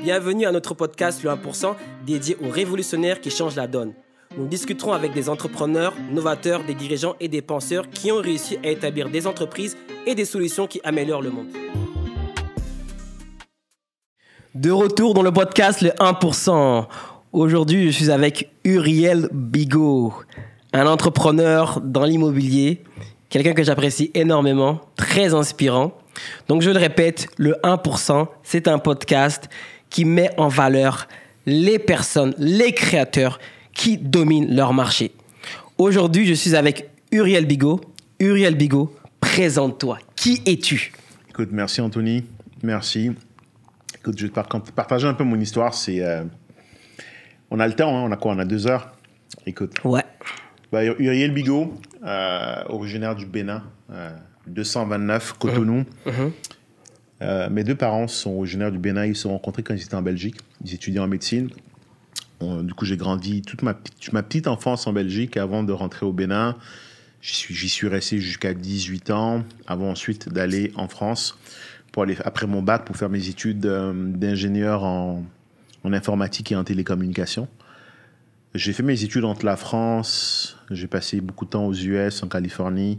Bienvenue à notre podcast Le 1% dédié aux révolutionnaires qui changent la donne. Nous discuterons avec des entrepreneurs, novateurs, des dirigeants et des penseurs qui ont réussi à établir des entreprises et des solutions qui améliorent le monde. De retour dans le podcast Le 1%. Aujourd'hui, je suis avec Uriel Bigot, un entrepreneur dans l'immobilier, quelqu'un que j'apprécie énormément, très inspirant. Donc, je le répète, le 1%, c'est un podcast qui met en valeur les personnes, les créateurs qui dominent leur marché. Aujourd'hui, je suis avec Uriel Bigot. Uriel Bigot, présente-toi. Qui es-tu? Écoute, merci Anthony. Merci. Écoute, je vais partager un peu mon histoire. On a le temps, hein? On a quoi? On a 2 heures. Écoute. Ouais. Uriel Bigot, originaire du Bénin, 229, Cotonou. Mes 2 parents sont originaires du Bénin. Ils se sont rencontrés quand ils étaient en Belgique. Ils étudiaient en médecine. Du coup, j'ai grandi toute ma petite enfance en Belgique avant de rentrer au Bénin. J'y suis resté jusqu'à 18 ans, avant ensuite d'aller en France pour aller, après mon bac, pour faire mes études d'ingénieur en informatique et en télécommunication. J'ai fait mes études entre la France, j'ai passé beaucoup de temps aux US, en Californie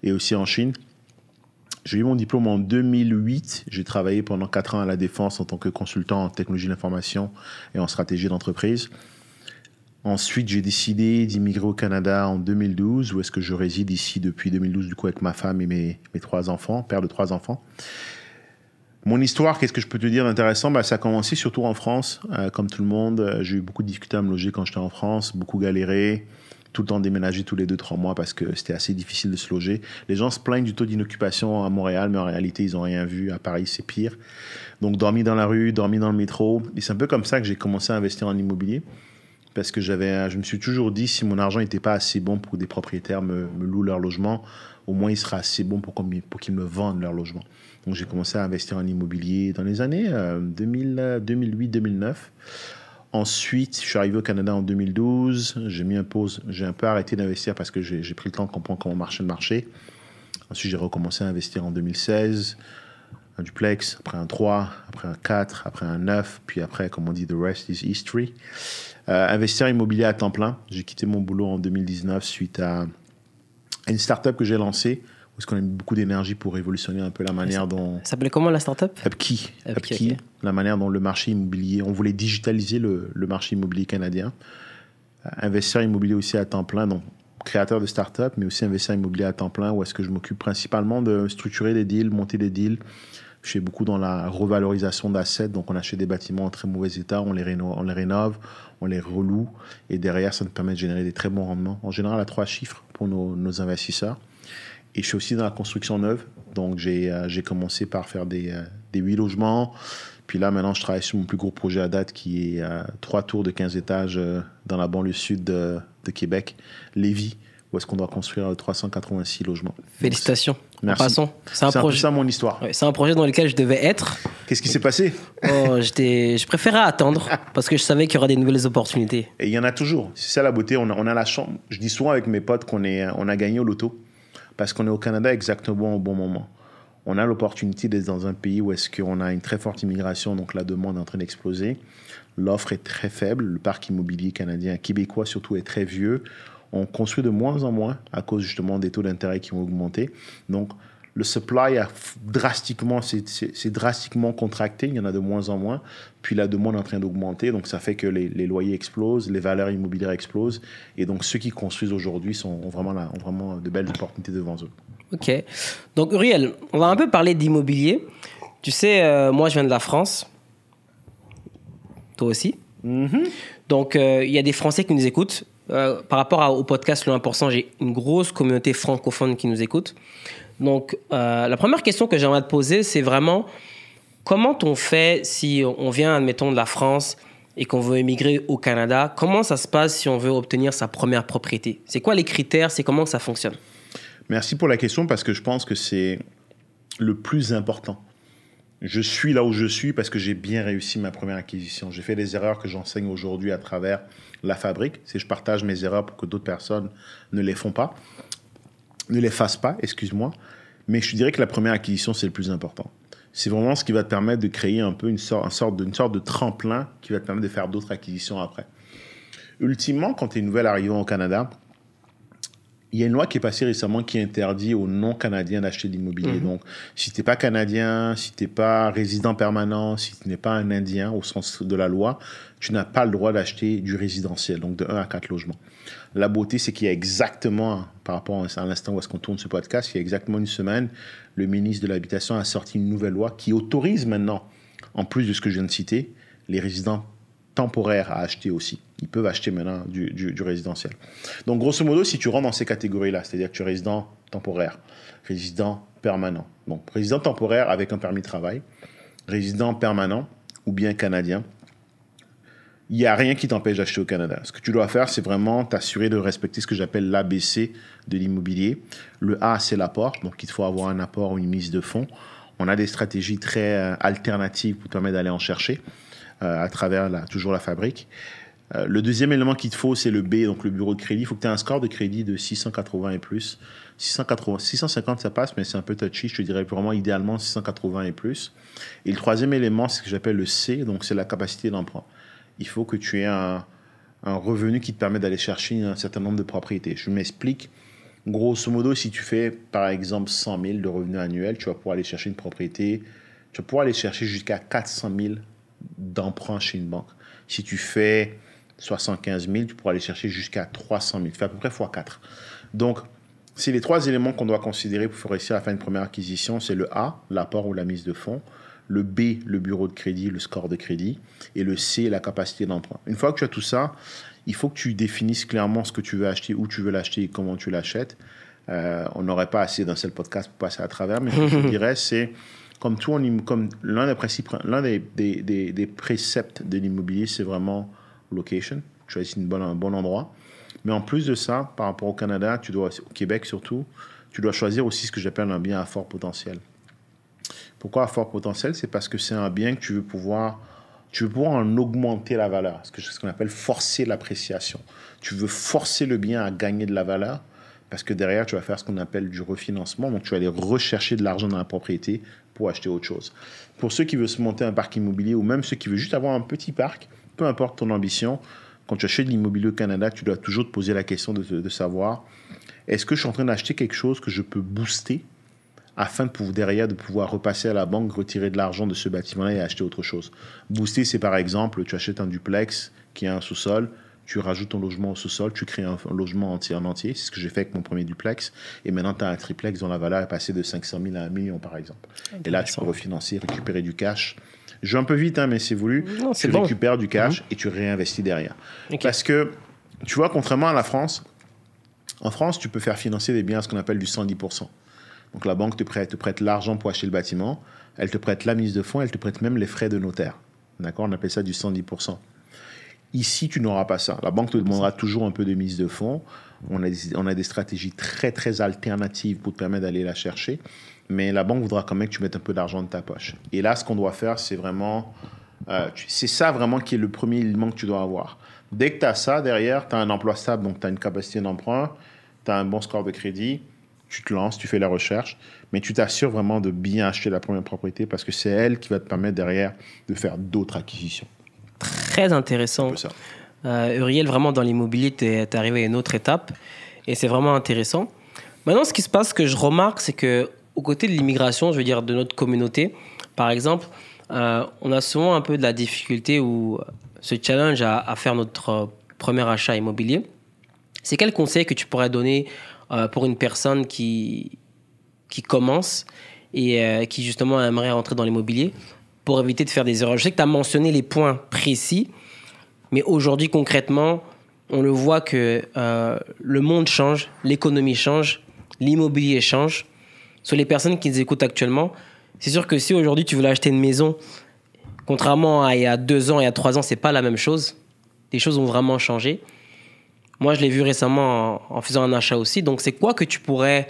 et aussi en Chine. J'ai eu mon diplôme en 2008. J'ai travaillé pendant 4 ans à la Défense en tant que consultant en technologie de l'information et en stratégie d'entreprise. Ensuite, j'ai décidé d'immigrer au Canada en 2012, où est-ce que je réside ici depuis 2012, du coup, avec ma femme et mes 3 enfants, père de 3 enfants. Mon histoire, qu'est-ce que je peux te dire d'intéressant? Ça a commencé surtout en France, comme tout le monde. J'ai eu beaucoup de difficultés à me loger quand j'étais en France, beaucoup galéré, tout le temps déménager tous les 2-3 mois parce que c'était assez difficile de se loger. Les gens se plaignent du taux d'inoccupation à Montréal, mais en réalité, ils n'ont rien vu. À Paris, c'est pire. Donc, dormi dans la rue, dormi dans le métro. Et c'est un peu comme ça que j'ai commencé à investir en immobilier. Parce que je me suis toujours dit, si mon argent n'était pas assez bon pour que des propriétaires me louent leur logement, au moins il sera assez bon pour qu'ils me vendent leur logement. Donc j'ai commencé à investir en immobilier dans les années 2008-2009. Ensuite, je suis arrivé au Canada en 2012. J'ai mis un pause. J'ai un peu arrêté d'investir parce que j'ai pris le temps de comprendre comment marchait le marché. Ensuite, j'ai recommencé à investir en 2016. Un duplex, après un 3, après un 4, après un 9, puis après, comme on dit, the rest is history. Investir immobilier à temps plein. J'ai quitté mon boulot en 2019 suite à une start-up que j'ai lancée, où est-ce qu'on a mis beaucoup d'énergie pour révolutionner un peu la manière dont... Ça s'appelait comment la start-up? Upkey. Okay. La manière dont le marché immobilier... On voulait digitaliser le marché immobilier canadien. Investir immobilier aussi à temps plein, donc créateur de start-up, mais aussi investir immobilier à temps plein, où est-ce que je m'occupe principalement de structurer des deals, monter des deals. Je fais beaucoup dans la revalorisation d'assets, donc on achète des bâtiments en très mauvais état, on les rénove, on les reloue, et derrière, ça nous permet de générer des très bons rendements, en général à 3 chiffres pour nos investisseurs. Et je suis aussi dans la construction neuve, donc j'ai commencé par faire des 8 logements, puis là, maintenant, je travaille sur mon plus gros projet à date, qui est 3 tours de 15 étages dans la banlieue sud de Québec, Lévis, où est-ce qu'on doit construire 386 logements. Félicitations. Merci. Passons. C'est un projet. C'est ça mon histoire. Ouais, c'est un projet dans lequel je devais être. Qu'est-ce qui s'est passé? Je préférais attendre parce que je savais qu'il y aurait des nouvelles opportunités. Et il y en a toujours. C'est ça la beauté. On a la chance. Je dis souvent avec mes potes qu'on a gagné au loto parce qu'on est au Canada exactement au bon moment. On a l'opportunité d'être dans un pays où est-ce qu'on a une très forte immigration, donc la demande est en train d'exploser. L'offre est très faible. Le parc immobilier canadien, québécois surtout, est très vieux. On construit de moins en moins à cause justement des taux d'intérêt qui ont augmenté. Donc, le supply c'est drastiquement contracté. Il y en a de moins en moins. Puis la demande est en train d'augmenter. Donc, ça fait que les loyers explosent, les valeurs immobilières explosent. Et donc, ceux qui construisent aujourd'hui ont vraiment de belles opportunités devant eux. OK. Donc, Uriel, on va un peu parler d'immobilier. Tu sais, moi, je viens de la France. Toi aussi. Mm-hmm. Donc, il y a des Français qui nous écoutent. Par rapport au podcast Le 1%, j'ai une grosse communauté francophone qui nous écoute. Donc, la première question que j'aimerais te poser, c'est vraiment comment on fait si on vient, admettons, de la France et qu'on veut émigrer au Canada? Comment ça se passe si on veut obtenir sa première propriété? C'est quoi les critères? C'est comment ça fonctionne? Merci pour la question parce que je pense que c'est le plus important. Je suis là où je suis parce que j'ai bien réussi ma première acquisition. J'ai fait des erreurs que j'enseigne aujourd'hui à travers la fabrique. Si je partage mes erreurs pour que d'autres personnes ne les fassent pas, excuse-moi. Mais je dirais que la première acquisition, c'est le plus important. c'est vraiment ce qui va te permettre de créer un peu une sorte de tremplin qui va te permettre de faire d'autres acquisitions après. Ultimement, quand tu es nouvel arrivant au Canada, il y a une loi qui est passée récemment qui interdit aux non-Canadiens d'acheter de l'immobilier. Donc, si tu n'es pas Canadien, si tu n'es pas résident permanent, si tu n'es pas un Indien au sens de la loi, tu n'as pas le droit d'acheter du résidentiel, donc de 1 à 4 logements. La beauté, c'est qu'il y a exactement, par rapport à l'instant où est-ce qu'on tourne ce podcast, il y a exactement une semaine, le ministre de l'Habitation a sorti une nouvelle loi qui autorise maintenant, en plus de ce que je viens de citer, les résidents temporaires à acheter aussi. Ils peuvent acheter maintenant du résidentiel. Donc, grosso modo, si tu rentres dans ces catégories-là, c'est-à-dire que tu es résident temporaire, résident permanent, donc résident temporaire avec un permis de travail, résident permanent ou bien canadien, il n'y a rien qui t'empêche d'acheter au Canada. Ce que tu dois faire, c'est vraiment t'assurer de respecter ce que j'appelle l'ABC de l'immobilier. Le A, c'est l'apport, donc il te faut avoir un apport ou une mise de fonds. On a des stratégies très alternatives pour te permettre d'aller en chercher à travers toujours la fabrique. Le deuxième élément qu'il te faut, c'est le B, donc le bureau de crédit. Il faut que tu aies un score de crédit de 680 et plus. 650, ça passe, mais c'est un peu touchy. Je te dirais vraiment idéalement 680 et plus. Et le troisième élément, c'est ce que j'appelle le C, donc c'est la capacité d'emprunt. Il faut que tu aies un revenu qui te permet d'aller chercher un certain nombre de propriétés. Je m'explique. Grosso modo, si tu fais, par exemple, 100 000 de revenus annuels, tu vas pouvoir aller chercher une propriété. Tu vas pouvoir aller chercher jusqu'à 400 000 d'emprunt chez une banque. Si tu fais 75 000, tu pourras aller chercher jusqu'à 300 000. Tu fais à peu près x4. Donc, c'est les trois éléments qu'on doit considérer pour réussir à faire une première acquisition. C'est le A, l'apport ou la mise de fonds. Le B, le bureau de crédit, le score de crédit. Et le C, la capacité d'emprunt. Une fois que tu as tout ça, il faut que tu définisses clairement ce que tu veux acheter, où tu veux l'acheter et comment tu l'achètes. On n'aurait pas assez d'un seul podcast pour passer à travers, mais ce que je dirais, c'est comme l'un des principes, l'un des préceptes de l'immobilier, c'est vraiment location. Choisis un bon endroit. Mais en plus de ça, par rapport au Canada, au Québec surtout, tu dois choisir aussi ce que j'appelle un bien à fort potentiel. Pourquoi à fort potentiel? C'est parce que c'est un bien que tu veux pouvoir en augmenter la valeur. C'est ce qu'on appelle forcer l'appréciation. Tu veux forcer le bien à gagner de la valeur parce que derrière, tu vas faire ce qu'on appelle du refinancement. Donc, tu vas aller rechercher de l'argent dans la propriété pour acheter autre chose. Pour ceux qui veulent se monter un parc immobilier ou même ceux qui veulent juste avoir un petit parc, peu importe ton ambition, quand tu achètes de l'immobilier au Canada, tu dois toujours te poser la question de savoir, est-ce que je suis en train d'acheter quelque chose que je peux booster afin de pouvoir repasser à la banque, retirer de l'argent de ce bâtiment-là et acheter autre chose. Booster, c'est par exemple, tu achètes un duplex qui a un sous-sol, tu rajoutes ton logement au sous-sol, tu crées un logement entier en entier. C'est ce que j'ai fait avec mon premier duplex. Et maintenant, tu as un triplex dont la valeur est passée de 500 000 à 1 million, par exemple. Et là, tu peux refinancer, récupérer du cash. Je vais un peu vite, mais c'est voulu. Non, tu récupères du cash et tu réinvestis derrière. Okay. Parce que, tu vois, contrairement à la France, en France, tu peux faire financer des biens à ce qu'on appelle du 110%. Donc, la banque te prête l'argent pour acheter le bâtiment. Elle te prête la mise de fonds. Elle te prête même les frais de notaire. D'accord? On appelle ça du 110%. Ici, tu n'auras pas ça. La banque te demandera toujours un peu de mise de fonds. On a des stratégies très, très alternatives pour te permettre d'aller la chercher. Mais la banque voudra quand même que tu mettes un peu d'argent de ta poche. Et là, ce qu'on doit faire, c'est vraiment... c'est ça vraiment qui est le premier élément que tu dois avoir. Dès que tu as ça, derrière, tu as un emploi stable, donc tu as une capacité d'emprunt, tu as un bon score de crédit, tu te lances, tu fais la recherche, mais tu t'assures vraiment de bien acheter la première propriété parce que c'est elle qui va te permettre derrière de faire d'autres acquisitions. Très intéressant. Uriel, vraiment dans l'immobilier, tu es arrivé à une autre étape et c'est vraiment intéressant. Maintenant, ce qui se passe, ce que je remarque, c'est qu'au côté de l'immigration, je veux dire de notre communauté, par exemple, on a souvent un peu de la difficulté ou ce challenge à faire notre premier achat immobilier. C'est quel conseil que tu pourrais donner pour une personne qui commence et qui justement aimerait rentrer dans l'immobilier pour éviter de faire des erreurs? Je sais que tu as mentionné les points précis, mais aujourd'hui concrètement, on le voit que le monde change, l'économie change, l'immobilier change. Sur les personnes qui nous écoutent actuellement, c'est sûr que si aujourd'hui tu voulais acheter une maison, contrairement à il y a 2 ans et à 3 ans, c'est pas la même chose. Les choses ont vraiment changé. Moi, je l'ai vu récemment en faisant un achat aussi. Donc, c'est quoi que tu pourrais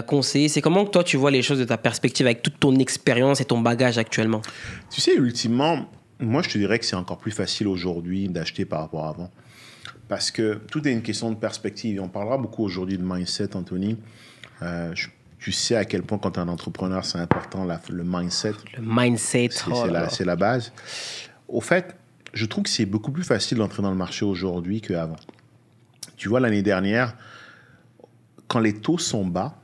conseiller? C'est comment que toi, tu vois les choses de ta perspective avec toute ton expérience et ton bagage actuellement? Tu sais, ultimement, moi, je te dirais que c'est encore plus facile aujourd'hui d'acheter par rapport à avant. Parce que tout est une question de perspective. Et on parlera beaucoup aujourd'hui de mindset, Anthony. tu sais à quel point, quand tu es un entrepreneur, c'est important, le mindset. Le mindset, c'est la base. Au fait, je trouve que c'est beaucoup plus facile d'entrer dans le marché aujourd'hui qu'avant. Tu vois, l'année dernière, quand les taux sont bas,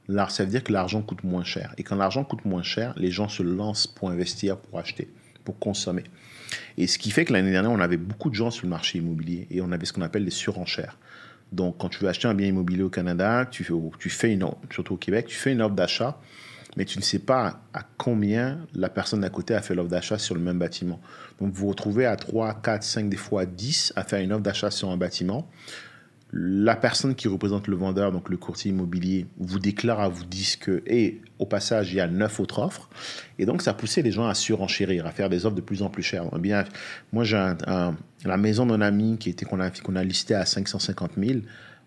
là, ça veut dire que l'argent coûte moins cher. Et quand l'argent coûte moins cher, les gens se lancent pour investir, pour acheter, pour consommer. Et ce qui fait que l'année dernière, on avait beaucoup de gens sur le marché immobilier et on avait ce qu'on appelle des surenchères. Donc, quand tu veux acheter un bien immobilier au Canada, tu fais une offre, surtout au Québec, tu fais une offre d'achat, mais tu ne sais pas à combien la personne d'à côté a fait l'offre d'achat sur le même bâtiment. Donc, vous vous retrouvez à 3, 4, 5, des fois 10 à faire une offre d'achat sur un bâtiment. La personne qui représente le vendeur, donc le courtier immobilier, vous déclare, vous dit que, et au passage, il y a 9 autres offres. Et donc, ça poussait les gens à surenchérir, à faire des offres de plus en plus chères. Eh bien, moi, j'ai la maison d'un ami qu'on a listée à 550 000.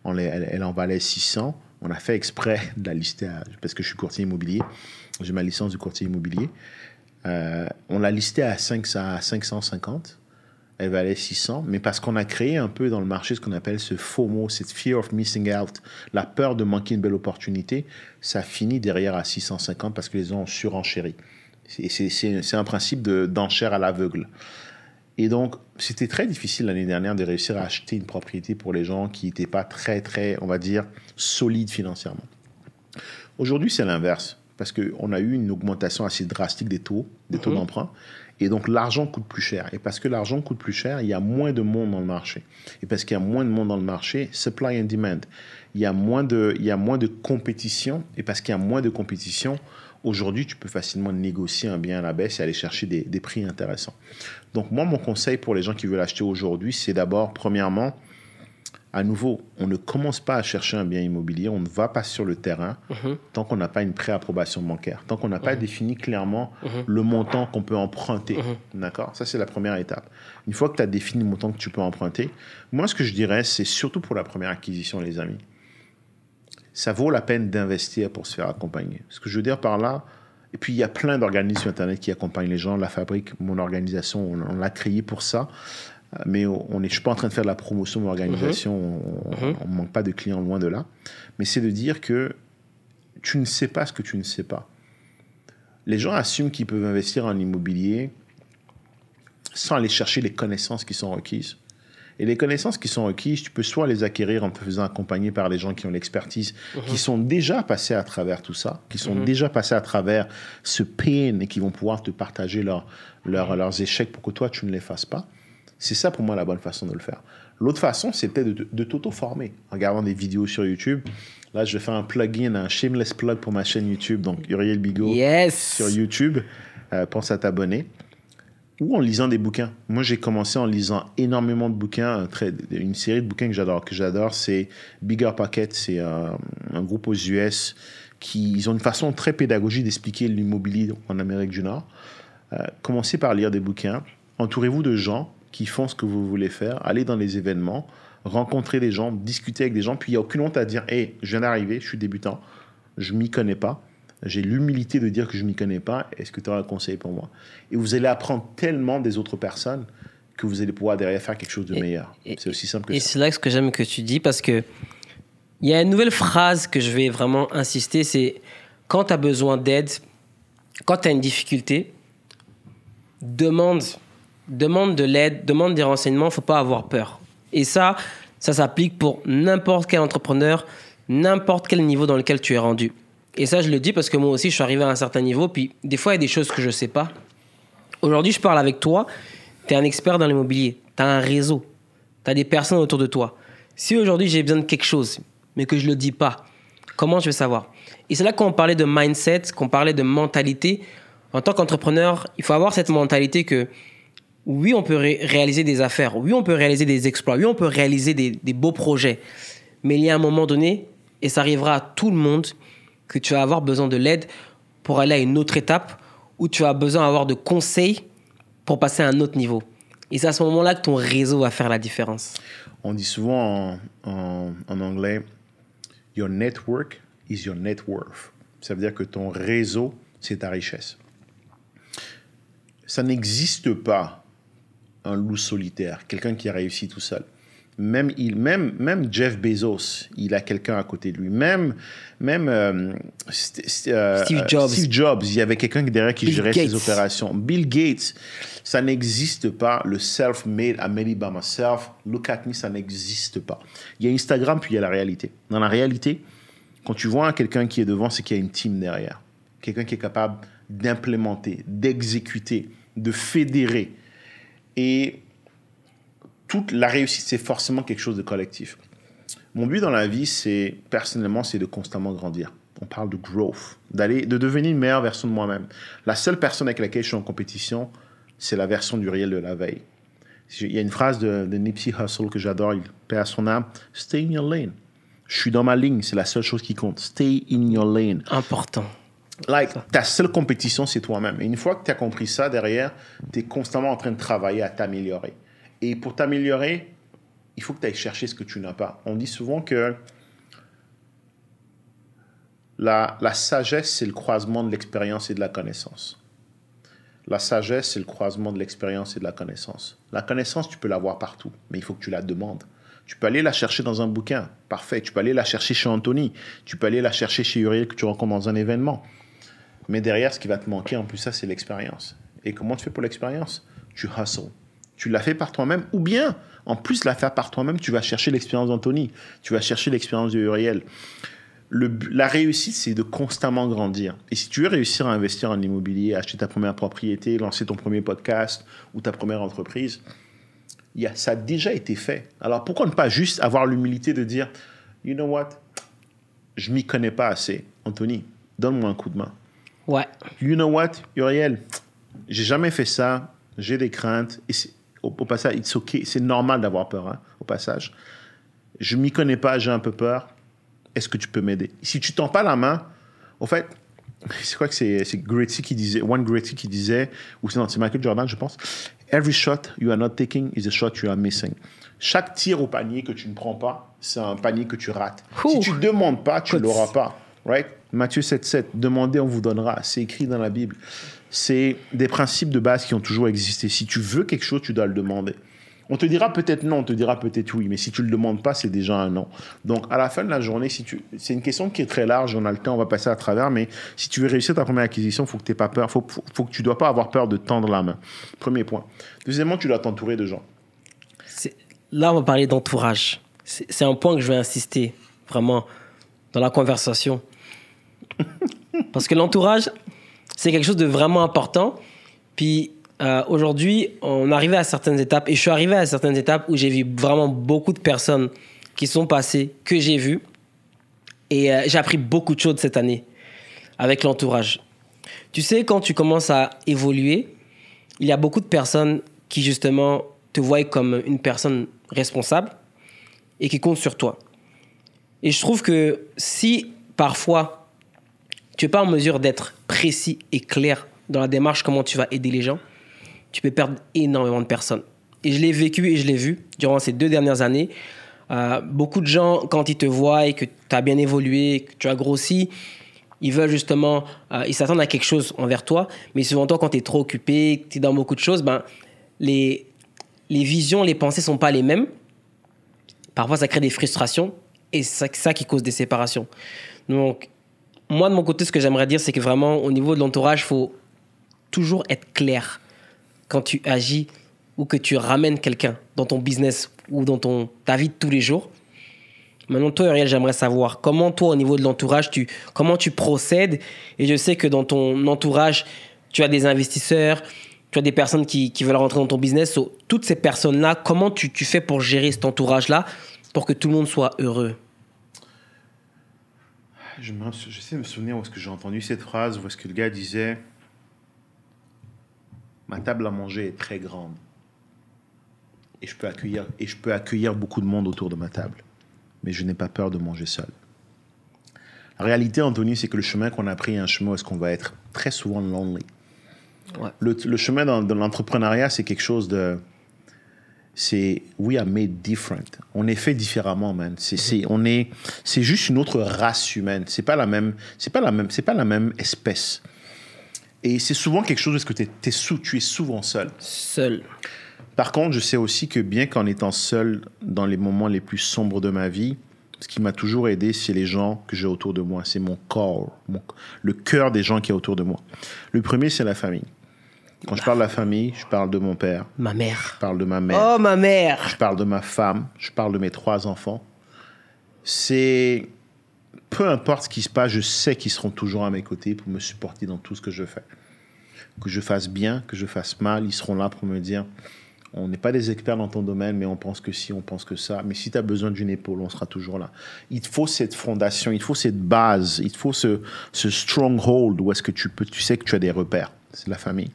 Elle en valait 600. On a fait exprès de la lister parce que je suis courtier immobilier. J'ai ma licence de courtier immobilier. On l'a listée à 550. Elle valait 600, mais parce qu'on a créé un peu dans le marché ce qu'on appelle ce FOMO, cette fear of missing out, la peur de manquer une belle opportunité, ça finit derrière à 650 parce que les gens ont surenchéri. C'est un principe d'enchère à l'aveugle. Et donc, c'était très difficile l'année dernière de réussir à acheter une propriété pour les gens qui n'étaient pas très, très, on va dire, solides financièrement. Aujourd'hui, c'est l'inverse, parce qu'on a eu une augmentation assez drastique des taux d'emprunt. Et donc, l'argent coûte plus cher. Et parce que l'argent coûte plus cher, il y a moins de monde dans le marché. Et parce qu'il y a moins de monde dans le marché, supply and demand. Il y a moins de compétition. Et parce qu'il y a moins de compétition, aujourd'hui, tu peux facilement négocier un bien à la baisse et aller chercher des prix intéressants. Donc, moi, mon conseil pour les gens qui veulent acheter aujourd'hui, c'est d'abord, premièrement, à nouveau, on ne commence pas à chercher un bien immobilier, on ne va pas sur le terrain tant qu'on n'a pas une préapprobation bancaire, tant qu'on n'a pas défini clairement le montant qu'on peut emprunter. D'accord ? Ça, c'est la première étape. Une fois que tu as défini le montant que tu peux emprunter, moi, ce que je dirais, c'est surtout pour la première acquisition, les amis, ça vaut la peine d'investir pour se faire accompagner. Ce que je veux dire par là, et puis il y a plein d'organismes sur Internet qui accompagnent les gens. La Fabrique, mon organisation, on l'a créée pour ça. Mais je ne suis pas en train de faire de la promotion de l'organisation, on ne manque pas de clients loin de là. Mais c'est de dire que tu ne sais pas ce que tu ne sais pas. Les gens assument qu'ils peuvent investir en immobilier sans aller chercher les connaissances qui sont requises. Et les connaissances qui sont requises, tu peux soit les acquérir en te faisant accompagner par les gens qui ont l'expertise, qui sont déjà passés à travers tout ça, qui sont déjà passés à travers ce pain et qui vont pouvoir te partager leurs échecs pour que toi, tu ne les fasses pas. C'est ça, pour moi, la bonne façon de le faire. L'autre façon, c'est peut-être de t'auto-former en regardant des vidéos sur YouTube. Là, je vais faire un plugin, un shameless plug pour ma chaîne YouTube, donc Uriel Bigot sur YouTube. Pense à t'abonner. Ou en lisant des bouquins. Moi, j'ai commencé en lisant énormément de bouquins. Une série de bouquins que j'adore, c'est Bigger Pockets. C'est un groupe aux US ils ont une façon très pédagogique d'expliquer l'immobilier en Amérique du Nord. Commencez par lire des bouquins. Entourez-vous de gens qui font ce que vous voulez faire, allez dans les événements, rencontrer des gens, discuter avec des gens, puis il n'y a aucune honte à dire « Hey, je viens d'arriver, je suis débutant, je ne m'y connais pas, j'ai l'humilité de dire que je ne m'y connais pas, est-ce que tu auras un conseil pour moi ?» Et vous allez apprendre tellement des autres personnes que vous allez pouvoir derrière faire quelque chose de meilleur. C'est aussi simple que ça. Et c'est là ce que j'aime que tu dis, parce que il y a une nouvelle phrase que je vais vraiment insister, c'est quand tu as besoin d'aide, quand tu as une difficulté, demande de l'aide, demande des renseignements, il ne faut pas avoir peur. Et ça s'applique pour n'importe quel entrepreneur, n'importe quel niveau dans lequel tu es rendu. Et ça, je le dis parce que moi aussi, je suis arrivé à un certain niveau, puis des fois, il y a des choses que je ne sais pas. Aujourd'hui, je parle avec toi, tu es un expert dans l'immobilier, tu as un réseau, tu as des personnes autour de toi. Si aujourd'hui, j'ai besoin de quelque chose, mais que je ne le dis pas, comment je vais savoir ? Et c'est là qu'on parlait de mindset, qu'on parlait de mentalité. En tant qu'entrepreneur, il faut avoir cette mentalité que oui, on peut réaliser des affaires. Oui, on peut réaliser des exploits. Oui, on peut réaliser des beaux projets. Mais il y a un moment donné, et ça arrivera à tout le monde, que tu vas avoir besoin de l'aide pour aller à une autre étape où tu vas besoin d'avoir de conseils pour passer à un autre niveau. Et c'est à ce moment-là que ton réseau va faire la différence. On dit souvent en anglais, « Your network is your net worth ». Ça veut dire que ton réseau, c'est ta richesse. Ça n'existe pas un loup solitaire, quelqu'un qui a réussi tout seul. Même Jeff Bezos, il a quelqu'un à côté de lui. Même Steve Jobs, il y avait quelqu'un derrière qui Bill gérait Gates. ses opérations. Bill Gates, ça n'existe pas. Le self-made, I made it by myself, look at me, ça n'existe pas. Il y a Instagram, puis il y a la réalité. Dans la réalité, quand tu vois quelqu'un qui est devant, c'est qu'il y a une team derrière. Quelqu'un qui est capable d'implémenter, d'exécuter, de fédérer. Et toute la réussite, c'est forcément quelque chose de collectif. Mon but dans la vie, personnellement, c'est de constamment grandir. On parle de growth, de devenir une meilleure version de moi-même. La seule personne avec laquelle je suis en compétition, c'est la version d'Uriel de la veille. Il y a une phrase de Nipsey Hussle que j'adore, il paie à son âme. Stay in your lane. Je suis dans ma ligne, c'est la seule chose qui compte. Stay in your lane. Important. Ta seule compétition, c'est toi-même. Et une fois que tu as compris ça, derrière, tu es constamment en train de travailler à t'améliorer. Et pour t'améliorer, il faut que tu ailles chercher ce que tu n'as pas. On dit souvent que la sagesse, c'est le croisement de l'expérience et de la connaissance. La sagesse, c'est le croisement de l'expérience et de la connaissance. La connaissance, tu peux l'avoir partout, mais il faut que tu la demandes. Tu peux aller la chercher dans un bouquin, parfait. Tu peux aller la chercher chez Anthony. Tu peux aller la chercher chez Uriel que tu rencontres dans un événement. Mais derrière, ce qui va te manquer, en plus, ça, c'est l'expérience. Et comment tu fais pour l'expérience? Tu hustles. Tu l'as fait par toi-même, ou bien, en plus de la faire par toi-même, tu vas chercher l'expérience d'Anthony. Tu vas chercher l'expérience de Uriel. La réussite, c'est de constamment grandir. Et si tu veux réussir à investir en immobilier, acheter ta première propriété, lancer ton premier podcast ou ta première entreprise, ça a déjà été fait. Alors, pourquoi ne pas juste avoir l'humilité de dire, you know what, je m'y connais pas assez. Anthony, donne-moi un coup de main. Ouais. You know what, Uriel, j'ai jamais fait ça, j'ai des craintes. Et au passage, it's okay, c'est normal d'avoir peur, hein, au passage. Je m'y connais pas, j'ai un peu peur. Est-ce que tu peux m'aider? Si tu tends pas la main, en fait, c'est quoi que c'est Gretzky qui disait, Gretzky qui disait, ou c'est Michael Jordan, je pense, every shot you are not taking is a shot you are missing. Chaque tir au panier que tu ne prends pas, c'est un panier que tu rates. Si tu ne demandes pas, tu ne l'auras pas. Right? Matthieu 7,7, demandez, on vous donnera. C'est écrit dans la Bible. C'est des principes de base qui ont toujours existé. Si tu veux quelque chose, tu dois le demander. On te dira peut-être non, on te dira peut-être oui, mais si tu ne le demandes pas, c'est déjà un non. Donc, à la fin de la journée, c'est une question qui est très large, on a le temps, on va passer à travers, mais si tu veux réussir ta première acquisition, il faut que tu n'aies pas peur, faut que tu ne dois pas avoir peur de tendre la main. Premier point. Deuxièmement, tu dois t'entourer de gens. Là, on va parler d'entourage. C'est un point que je vais insister vraiment dans la conversation. Parce que l'entourage, c'est quelque chose de vraiment important. Puis aujourd'hui, on arrivait à certaines étapes, et je suis arrivé à certaines étapes où j'ai vu vraiment beaucoup de personnes qui sont passées, que j'ai vues. Et j'ai appris beaucoup de choses cette année avec l'entourage. Tu sais, quand tu commences à évoluer, il y a beaucoup de personnes qui, justement, te voient comme une personne responsable et qui comptent sur toi. Et je trouve que si, parfois, tu n'es pas en mesure d'être précis et clair dans la démarche, comment tu vas aider les gens, tu peux perdre énormément de personnes. Et je l'ai vécu et je l'ai vu durant ces 2 dernières années. Beaucoup de gens, quand ils te voient et que tu as bien évolué, que tu as grossi, ils veulent justement, ils s'attendent à quelque chose envers toi. Mais souvent, toi, quand tu es trop occupé, tu es dans beaucoup de choses, les visions, les pensées ne sont pas les mêmes. Parfois, ça crée des frustrations et c'est ça qui cause des séparations. Donc, moi, de mon côté, ce que j'aimerais dire, c'est que vraiment, au niveau de l'entourage, il faut toujours être clair quand tu agis ou que tu ramènes quelqu'un dans ton business ou dans ta vie de tous les jours. Maintenant, toi, Uriel, j'aimerais savoir comment, toi, au niveau de l'entourage, comment tu procèdes. Et je sais que dans ton entourage, tu as des investisseurs, tu as des personnes qui veulent rentrer dans ton business. Toutes ces personnes-là, comment tu fais pour gérer cet entourage-là pour que tout le monde soit heureux? J'essaie de me souvenir où est-ce que j'ai entendu cette phrase, où est-ce que le gars disait « Ma table à manger est très grande et je peux accueillir beaucoup de monde autour de ma table, mais je n'ai pas peur de manger seul. » La réalité, Anthony, c'est que le chemin qu'on a pris est un chemin où est-ce qu'on va être très souvent lonely. Ouais. Le chemin dans l'entrepreneuriat, c'est quelque chose de... we are made different. On est fait différemment, man. C'est juste une autre race humaine. C'est pas la même espèce. Et c'est souvent quelque chose parce que tu es souvent seul. Par contre, je sais aussi que bien qu'en étant seul dans les moments les plus sombres de ma vie, ce qui m'a toujours aidé, c'est les gens que j'ai autour de moi. C'est mon corps, le cœur des gens qui est autour de moi. Le premier, c'est la famille. Quand je parle de la famille, je parle de mon père. Ma mère. Je parle de ma mère. Oh, ma mère. Je parle de ma femme. Je parle de mes 3 enfants. C'est... Peu importe ce qui se passe, je sais qu'ils seront toujours à mes côtés pour me supporter dans tout ce que je fais. Que je fasse bien, que je fasse mal, ils seront là pour me dire on n'est pas des experts dans ton domaine, mais on pense que si, on pense que ça. Mais si tu as besoin d'une épaule, on sera toujours là. Il te faut cette fondation, il te faut cette base, il te faut ce stronghold où est-ce que tu sais que tu as des repères. C'est la famille.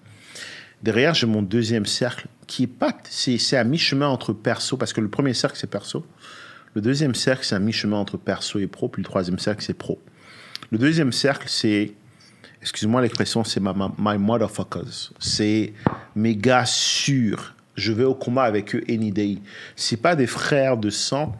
Derrière, j'ai mon deuxième cercle qui est pas... C'est à mi-chemin entre perso, parce que le premier cercle, c'est perso. Le deuxième cercle, c'est à mi-chemin entre perso et pro, puis le troisième cercle, c'est pro. Le deuxième cercle, c'est... Excuse-moi l'expression, c'est my motherfuckers. C'est mes gars sûrs. Je vais au combat avec eux any day. C'est pas des frères de sang,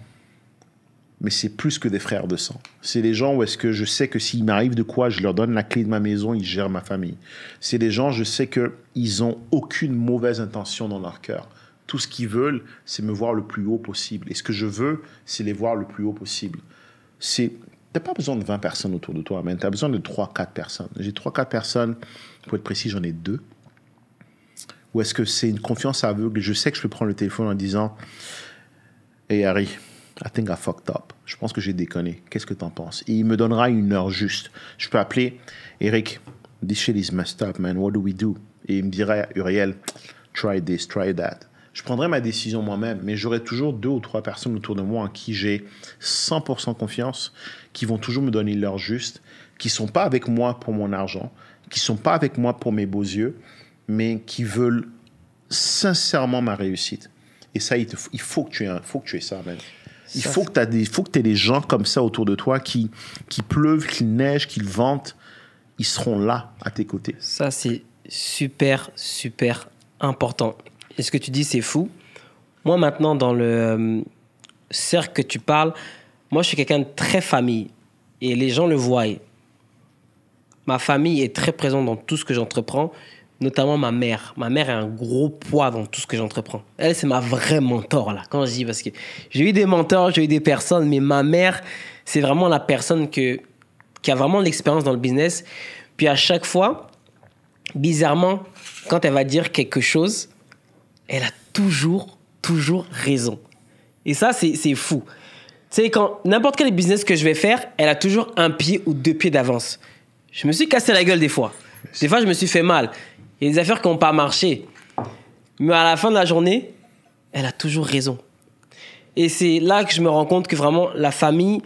mais c'est plus que des frères de sang. C'est des gens où est-ce que je sais que s'il m'arrive de quoi, je leur donne la clé de ma maison, ils gèrent ma famille. C'est des gens, je sais qu'ils ont aucune mauvaise intention dans leur cœur. Tout ce qu'ils veulent, c'est me voir le plus haut possible. Et ce que je veux, c'est les voir le plus haut possible. T'as pas besoin de 20 personnes autour de toi, man. T'as besoin de 3-4 personnes. J'ai 3-4 personnes, pour être précis, j'en ai 2. Ou est-ce que c'est une confiance aveugle? Je sais que je peux prendre le téléphone en disant « Hey Harry, I think I fucked up. Je pense que j'ai déconné. Qu'est-ce que t'en penses? » Et il me donnera une heure juste. Je peux appeler « Eric, this shit is messed up, man. What do we do? » Et il me dira « Uriel, try this, try that. » Je prendrai ma décision moi-même, mais j'aurai toujours 2 ou 3 personnes autour de moi en qui j'ai 100% confiance, qui vont toujours me donner l'heure juste, qui ne sont pas avec moi pour mon argent, qui ne sont pas avec moi pour mes beaux yeux, mais qui veulent sincèrement ma réussite. Et ça, il faut que tu aies ça, man. Il faut que tu aies des gens comme ça autour de toi qui pleuvent, qu'il neige, qu'il vente, ils seront là à tes côtés. Ça, c'est super, super important. Et ce que tu dis, c'est fou. Moi, maintenant, dans le cercle que tu parles, moi, je suis quelqu'un de très famille. Et les gens le voient. Ma famille est très présente dans tout ce que j'entreprends, notamment ma mère. Ma mère est un gros poids dans tout ce que j'entreprends. Elle, c'est ma vraie mentor, là, quand je dis, parce que j'ai eu des mentors, j'ai eu des personnes, mais ma mère, c'est vraiment la personne qui a vraiment de l'expérience dans le business. Puis à chaque fois, bizarrement, quand elle va dire quelque chose, elle a toujours raison. Et ça, c'est fou. Tu sais, quand n'importe quel business que je vais faire, elle a toujours 1 pied ou 2 pieds d'avance. Je me suis cassé la gueule des fois. Des fois, je me suis fait mal. Il y a des affaires qui n'ont pas marché. Mais à la fin de la journée, elle a toujours raison. Et c'est là que je me rends compte que vraiment, la famille,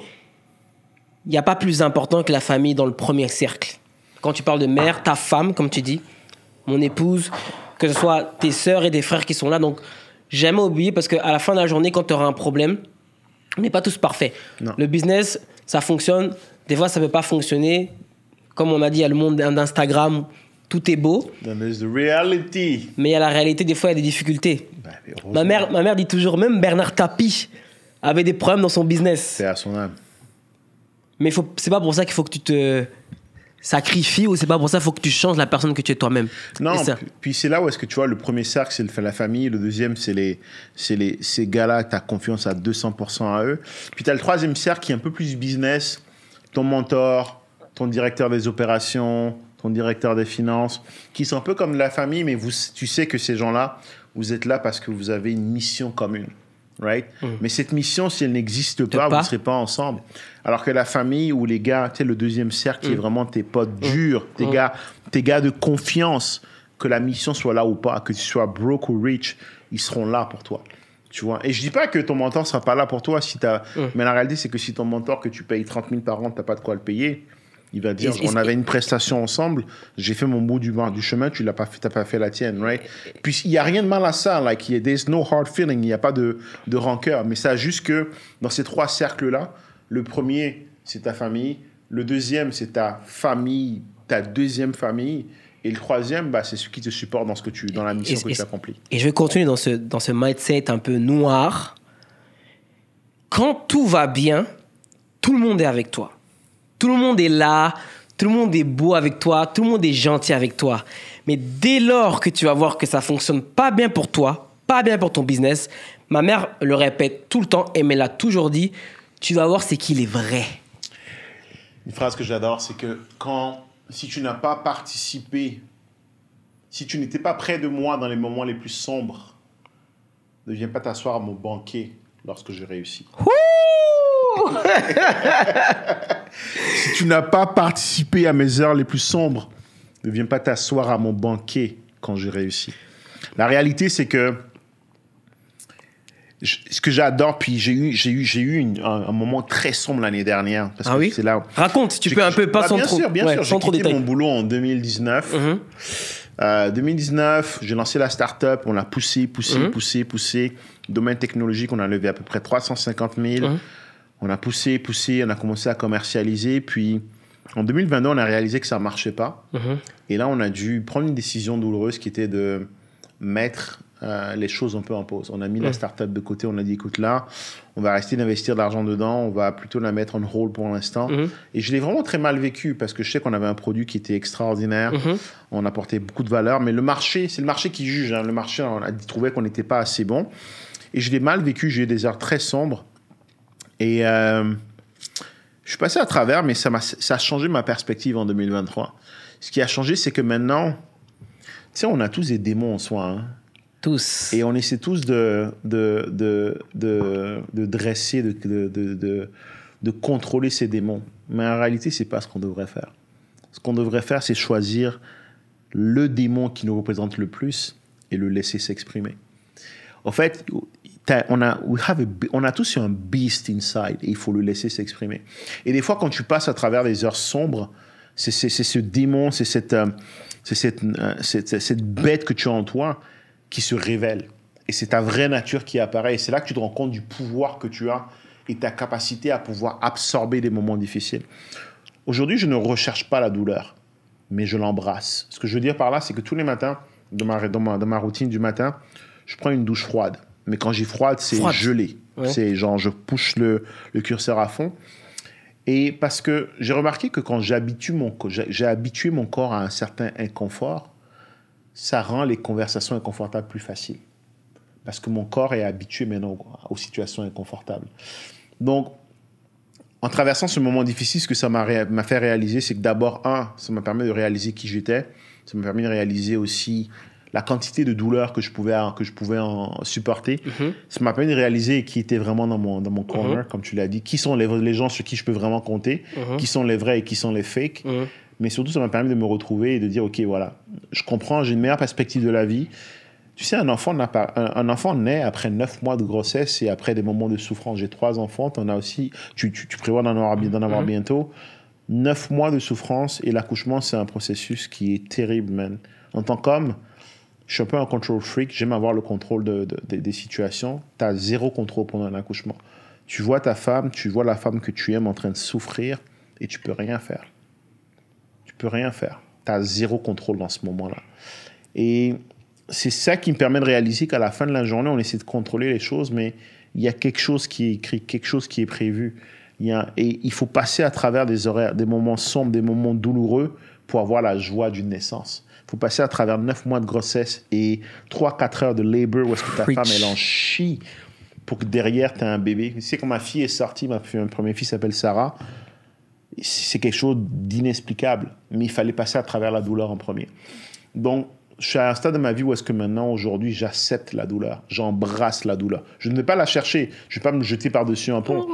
il n'y a pas plus important que la famille dans le premier cercle. Quand tu parles de mère, ta femme, comme tu dis, mon épouse, que ce soit tes sœurs et des frères qui sont là. Donc, jamais oublier, parce qu'à la fin de la journée, quand tu auras un problème, on n'est pas tous parfaits. Non. Le business, ça fonctionne. Des fois, ça ne peut pas fonctionner. Comme on a dit, il y a le monde d'Instagram, tout est beau. Then there's the reality. Mais il y a la réalité, des fois, il y a des difficultés. Ma mère dit toujours, même Bernard Tapie avait des problèmes dans son business. C'est à son âme. Mais c'est pas pour ça qu'il faut que tu te sacrifies, ou c'est pas pour ça qu'il faut que tu changes la personne que tu es toi-même. Non, puis c'est là où est-ce que tu vois, le premier cercle, c'est la famille. Le deuxième, c'est ces gars-là, tu as confiance à 200% à eux. Puis tu as le troisième cercle qui est un peu plus business. Ton mentor, ton directeur des opérations, ton directeur des finances, qui sont un peu comme la famille, mais tu sais que ces gens-là, vous êtes là parce que vous avez une mission commune. Right? Mais cette mission, si elle n'existe pas, vous ne serez pas ensemble. Alors que la famille ou les gars, tu sais, le deuxième cercle qui est vraiment tes potes durs, tes gars de confiance, que la mission soit là ou pas, que tu sois broke ou rich, ils seront là pour toi. Tu vois? Et je dis pas que ton mentor ne sera pas là pour toi si mais la réalité, c'est que si ton mentor que tu payes 30 000 par an, tu n'as pas de quoi le payer, il va dire, on avait une prestation ensemble, j'ai fait mon bout du chemin, tu n'as pas fait la tienne, right? Puis il n'y a rien de mal à ça, like, there's no hard feeling, il n'y a pas de rancœur, mais ça juste que dans ces 3 cercles-là, le premier, c'est ta famille, le deuxième, c'est ta famille, ta deuxième famille, et le troisième, bah, c'est ceux qui te supportent dans la mission que tu accomplis. Et je vais continuer dans ce mindset un peu noir. Quand tout va bien, tout le monde est avec toi. Tout le monde est là, tout le monde est beau avec toi, tout le monde est gentil avec toi. Mais dès lors que tu vas voir que ça ne fonctionne pas bien pour toi, pas bien pour ton business. Ma mère le répète tout le temps et me l'a toujours dit. Tu vas voir, c'est qu'il est vrai. Une phrase que j'adore, c'est que si tu n'as pas participé, si tu n'étais pas près de moi dans les moments les plus sombres, ne viens pas t'asseoir à mon banquet lorsque je réussis. Si tu n'as pas participé à mes heures les plus sombres, ne viens pas t'asseoir à mon banquet quand je réussis. La réalité, c'est que ce que j'adore, puis j'ai eu un moment très sombre l'année dernière. Parce que c'est là, raconte, tu peux un peu, pas sans trop détails. Bien sûr, j'ai quitté mon boulot en 2019. 2019, j'ai lancé la start-up, on l'a poussé. Domaine technologique, on a levé à peu près 350 000. On a poussé, on a commencé à commercialiser. Puis en 2022, on a réalisé que ça ne marchait pas. Et là, on a dû prendre une décision douloureuse qui était de mettre les choses un peu en pause. On a mis la start-up de côté, on a dit, écoute, là, on va rester d'investir de l'argent dedans, on va plutôt la mettre en hold pour l'instant. Et je l'ai vraiment très mal vécu parce que je sais qu'on avait un produit qui était extraordinaire, on apportait beaucoup de valeur, mais le marché, c'est le marché qui juge. Le marché, on a trouvé qu'on n'était pas assez bon. Et je l'ai mal vécu, j'ai eu des heures très sombres. Et je suis passé à travers, mais ça a changé ma perspective en 2023. Ce qui a changé, c'est que maintenant, tu sais, on a tous des démons en soi, hein. Tous. Et on essaie tous de dresser, de contrôler ces démons. Mais en réalité, ce n'est pas ce qu'on devrait faire. Ce qu'on devrait faire, c'est choisir le démon qui nous représente le plus et le laisser s'exprimer. En fait, on a tous un beast inside et il faut le laisser s'exprimer. Et des fois, quand tu passes à travers des heures sombres, c'est ce démon, c'est cette bête que tu as en toi qui se révèle. Et c'est ta vraie nature qui apparaît. Et c'est là que tu te rends compte du pouvoir que tu as et ta capacité à pouvoir absorber des moments difficiles. Aujourd'hui, je ne recherche pas la douleur, mais je l'embrasse. Ce que je veux dire par là, c'est que tous les matins, dans ma routine du matin, je prends une douche froide. Mais quand j'ai froide, c'est gelé. Ouais. C'est genre, je pousse le curseur à fond. Et parce que j'ai remarqué que quand j'ai habitué mon corps à un certain inconfort, ça rend les conversations inconfortables plus faciles. Parce que mon corps est habitué maintenant aux situations inconfortables. Donc, en traversant ce moment difficile, ce que ça m'a fait réaliser, c'est que d'abord, ça m'a permis de réaliser qui j'étais. Ça m'a permis de réaliser aussi la quantité de douleur que je pouvais en supporter. Ça m'a permis de réaliser qui était vraiment dans mon corner, comme tu l'as dit. Qui sont les gens sur qui je peux vraiment compter, qui sont les vrais et qui sont les fakes. Mais surtout, ça m'a permis de me retrouver et de dire, OK, voilà, je comprends, j'ai une meilleure perspective de la vie. Tu sais, un enfant naît après 9 mois de grossesse et après des moments de souffrance. J'ai 3 enfants, tu prévois d'en avoir bientôt. 9 mois de souffrance et l'accouchement, c'est un processus qui est terrible, man. En tant qu'homme, je suis un peu un control freak, j'aime avoir le contrôle des situations. Tu as zéro contrôle pendant un accouchement. Tu vois ta femme, tu vois la femme que tu aimes en train de souffrir et tu peux rien faire. Tu as zéro contrôle dans ce moment-là. Et c'est ça qui me permet de réaliser qu'à la fin de la journée, on essaie de contrôler les choses, mais il y a quelque chose qui est écrit, quelque chose qui est prévu. Et il faut passer à travers des horaires, des moments sombres, des moments douloureux pour avoir la joie d'une naissance. Il faut passer à travers 9 mois de grossesse et 3-4 heures de labor où est-ce que ta femme, elle en chie pour que derrière, tu as un bébé. Tu sais, quand ma fille est sortie, ma première fille s'appelle Sarah, c'est quelque chose d'inexplicable, mais il fallait passer à travers la douleur en premier. Donc, je suis à un stade de ma vie où est-ce que maintenant, aujourd'hui, j'accepte la douleur. J'embrasse la douleur. Je ne vais pas la chercher. Je ne vais pas me jeter par-dessus un pont.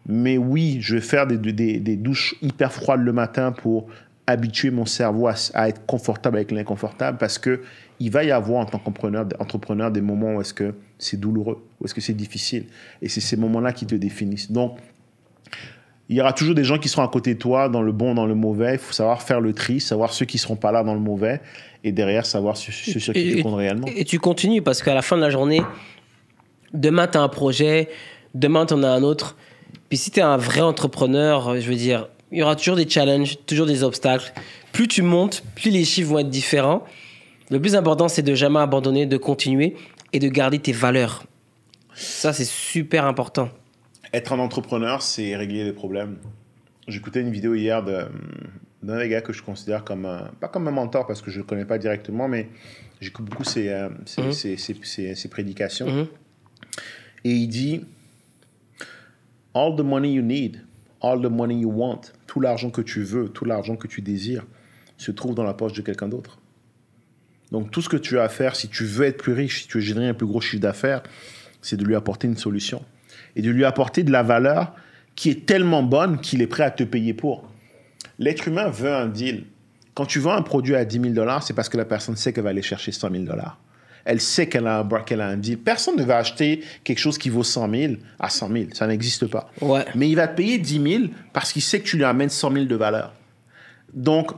Mais oui, je vais faire des douches hyper froides le matin pour habituer mon cerveau à être confortable avec l'inconfortable parce qu'il va y avoir en tant qu'entrepreneur des moments où est-ce que c'est douloureux, où est-ce que c'est difficile. Et c'est ces moments-là qui te définissent. Donc, il y aura toujours des gens qui seront à côté de toi, dans le bon, dans le mauvais. Il faut savoir faire le tri, savoir ceux qui ne seront pas là dans le mauvais et derrière, savoir ceux sur qui tu comptes réellement. Et tu continues parce qu'à la fin de la journée, demain, tu as un projet, demain, tu en as un autre. Puis si tu es un vrai entrepreneur, je veux dire, il y aura toujours des challenges, toujours des obstacles. Plus tu montes, plus les chiffres vont être différents. Le plus important, c'est de jamais abandonner, de continuer et de garder tes valeurs. Ça, c'est super important. Être un entrepreneur, c'est régler les problèmes. J'écoutais une vidéo hier d'un des gars que je considère comme pas comme un mentor parce que je ne le connais pas directement, mais J'écoute beaucoup ses prédications. Et il dit, all the money you need, all the money you want, tout l'argent que tu veux, tout l'argent que tu désires, se trouve dans la poche de quelqu'un d'autre. Donc, tout ce que tu as à faire, si tu veux être plus riche, si tu veux générer un plus gros chiffre d'affaires, c'est de lui apporter une solution. Et de lui apporter de la valeur qui est tellement bonne qu'il est prêt à te payer pour. L'être humain veut un deal. Quand tu vends un produit à 10 000 $, c'est parce que la personne sait qu'elle va aller chercher 100 000 $. Elle sait qu'elle a un deal. Personne ne va acheter quelque chose qui vaut 100 000 à 100 000. Ça n'existe pas. Ouais. Mais il va te payer 10 000 parce qu'il sait que tu lui amènes 100 000 de valeur. Donc,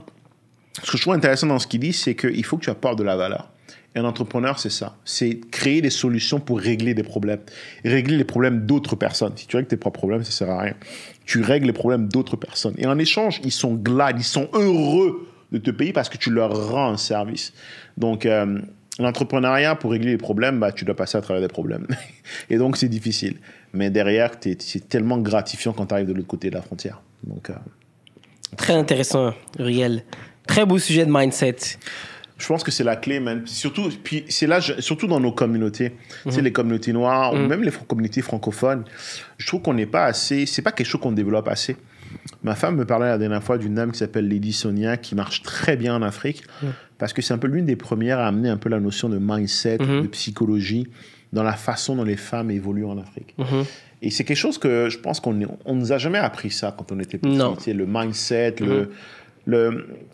ce que je trouve intéressant dans ce qu'il dit, c'est qu'il faut que tu apportes de la valeur. Et un entrepreneur, c'est ça. C'est créer des solutions pour régler des problèmes. Régler les problèmes d'autres personnes. Si tu règles tes propres problèmes, ça ne sert à rien. Tu règles les problèmes d'autres personnes. Et en échange, ils sont glad, ils sont heureux de te payer parce que tu leur rends un service. Donc, l'entrepreneuriat, pour régler les problèmes, tu dois passer à travers des problèmes. Et donc, c'est difficile. Mais derrière, c'est tellement gratifiant quand tu arrives de l'autre côté de la frontière. Donc, très intéressant, Uriel. Très beau sujet de mindset. Je pense que c'est la clé, man. Surtout, puis c'est là, surtout dans nos communautés, tu sais, les communautés noires, ou même les communautés francophones, je trouve qu'on n'est pas assez, c'est pas quelque chose qu'on développe assez. Ma femme me parlait la dernière fois d'une dame qui s'appelle Lady Sonia, qui marche très bien en Afrique, parce que c'est un peu l'une des premières à amener un peu la notion de mindset, de psychologie, dans la façon dont les femmes évoluent en Afrique. Et c'est quelque chose que je pense qu'on nous a jamais appris ça quand on était petit. Tu sais, le mindset,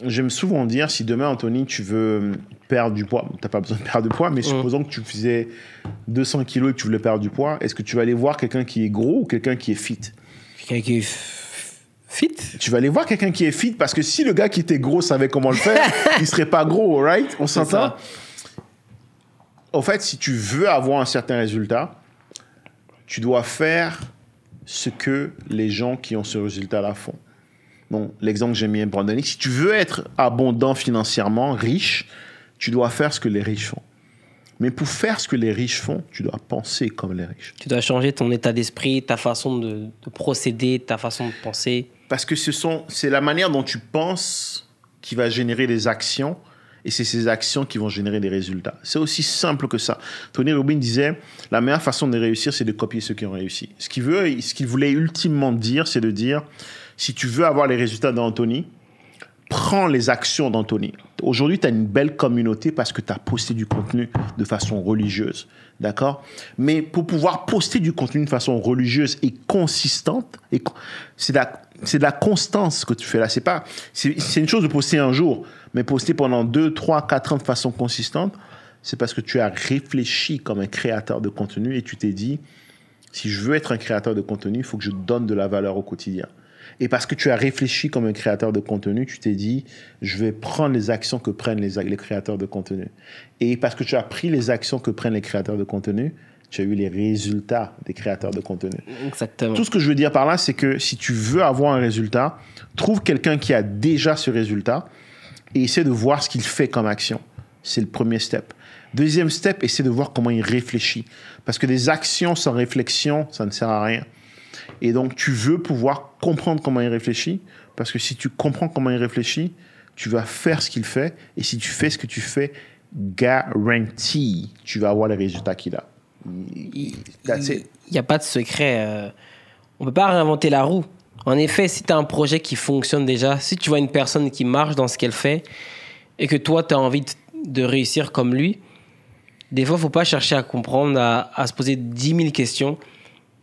j'aime souvent dire, si demain, Anthony, tu veux perdre du poids, tu n'as pas besoin de perdre du poids, mais supposons que tu faisais 200 kilos et que tu voulais perdre du poids, est-ce que tu vas aller voir quelqu'un qui est gros ou quelqu'un qui est fit? Quelqu'un qui est fit? Tu vas aller voir quelqu'un qui est fit parce que si le gars qui était gros savait comment le faire, il ne serait pas gros, right? On s'entend? En fait, si tu veux avoir un certain résultat, tu dois faire ce que les gens qui ont ce résultat-là font. Bon, l'exemple que j'aime bien prendre, si tu veux être abondant financièrement, riche, tu dois faire ce que les riches font. Mais pour faire ce que les riches font, tu dois penser comme les riches. Tu dois changer ton état d'esprit, ta façon de procéder, ta façon de penser. Parce que c'est la manière dont tu penses qui va générer des actions et c'est ces actions qui vont générer des résultats. C'est aussi simple que ça. Tony Robbins disait, la meilleure façon de réussir, c'est de copier ceux qui ont réussi. Ce qu'il voulait ultimement dire, c'est de dire, si tu veux avoir les résultats d'Anthony, prends les actions d'Anthony. Aujourd'hui, tu as une belle communauté parce que tu as posté du contenu de façon religieuse. D'accord? Mais pour pouvoir poster du contenu de façon religieuse et consistante, c'est de la constance que tu fais là. C'est une chose de poster un jour, mais poster pendant 2, 3, 4 ans de façon consistante, c'est parce que tu as réfléchi comme un créateur de contenu et tu t'es dit, si je veux être un créateur de contenu, il faut que je donne de la valeur au quotidien. Et parce que tu as réfléchi comme un créateur de contenu, tu t'es dit, je vais prendre les actions que prennent les créateurs de contenu. Et parce que tu as pris les actions que prennent les créateurs de contenu, tu as eu les résultats des créateurs de contenu. Exactement. Tout ce que je veux dire par là, c'est que si tu veux avoir un résultat, trouve quelqu'un qui a déjà ce résultat et essaie de voir ce qu'il fait comme action. C'est le premier step. Deuxième step, essaie de voir comment il réfléchit. Parce que des actions sans réflexion, ça ne sert à rien. Et donc, tu veux pouvoir comprendre comment il réfléchit, parce que si tu comprends comment il réfléchit, tu vas faire ce qu'il fait, et si tu fais ce que tu fais, guarantee, tu vas avoir les résultats qu'il a. Il n'y a pas de secret. On ne peut pas réinventer la roue. En effet, si tu as un projet qui fonctionne déjà, si tu vois une personne qui marche dans ce qu'elle fait, et que toi, tu as envie de réussir comme lui, des fois, il ne faut pas chercher à comprendre, à se poser 10 000 questions.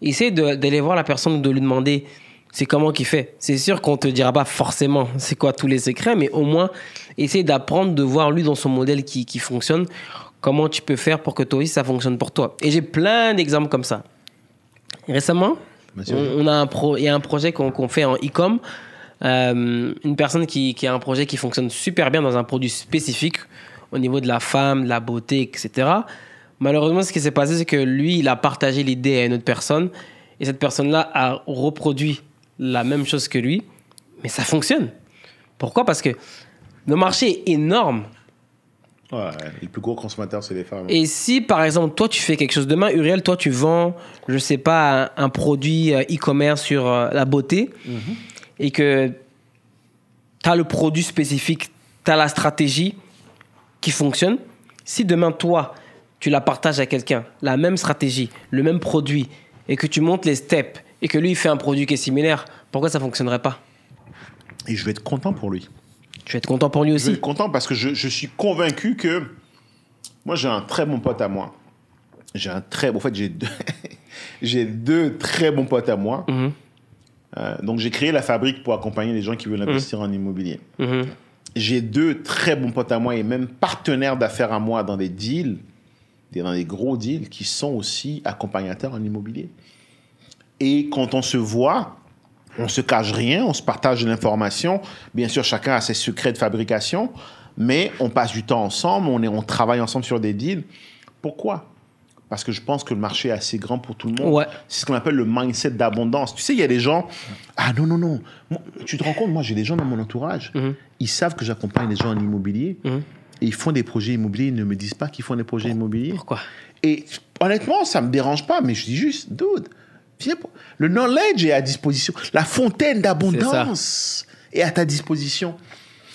Essaye d'aller voir la personne ou de lui demander c'est comment qu'il fait. C'est sûr qu'on ne te dira pas forcément c'est quoi tous les secrets, mais au moins, essaye d'apprendre, de voir lui dans son modèle qui fonctionne, comment tu peux faire pour que toi aussi ça fonctionne pour toi. Et j'ai plein d'exemples comme ça. Récemment, il y a un projet qu'on fait en e-com. Une personne qui a un projet qui fonctionne super bien dans un produit spécifique au niveau de la femme, de la beauté, etc. Malheureusement, ce qui s'est passé, c'est que lui, il a partagé l'idée à une autre personne et cette personne-là a reproduit la même chose que lui, mais ça fonctionne. Pourquoi? Parce que le marché est énorme. Ouais, les plus gros consommateurs, c'est les femmes. Et si, par exemple, toi, tu fais quelque chose demain, Uriel, toi, tu vends, je sais pas, un produit e-commerce sur la beauté et que tu as le produit spécifique, tu as la stratégie qui fonctionne, Si demain, toi, tu la partages à quelqu'un, la même stratégie, le même produit, et que tu montes les steps, et que lui, il fait un produit qui est similaire, pourquoi ça ne fonctionnerait pas? Et je vais être content pour lui. Tu vas être content pour lui Je aussi. vais être content parce que je suis convaincu que... Moi, j'ai un très bon pote à moi. En fait, j'ai deux très bons potes à moi. Donc, j'ai créé la fabrique pour accompagner les gens qui veulent investir en immobilier. J'ai deux très bons potes à moi et même partenaires d'affaires à moi dans des deals, dans des gros deals, qui sont aussi accompagnateurs en immobilier. Et quand on se voit, on se cache rien, on se partage de l'information. Bien sûr, chacun a ses secrets de fabrication, mais on passe du temps ensemble, on travaille ensemble sur des deals. Pourquoi? Parce que je pense que le marché est assez grand pour tout le monde. Ouais. C'est ce qu'on appelle le mindset d'abondance. Tu sais, il y a des gens... Ah non. Moi, tu te rends compte, moi, j'ai des gens dans mon entourage. Ils savent que j'accompagne les gens en immobilier. Et ils font des projets immobiliers. Ils ne me disent pas qu'ils font des projets immobiliers. Pourquoi? Et honnêtement, ça ne me dérange pas. Mais je dis juste, dude, viens. Le knowledge est à disposition. La fontaine d'abondance est à ta disposition.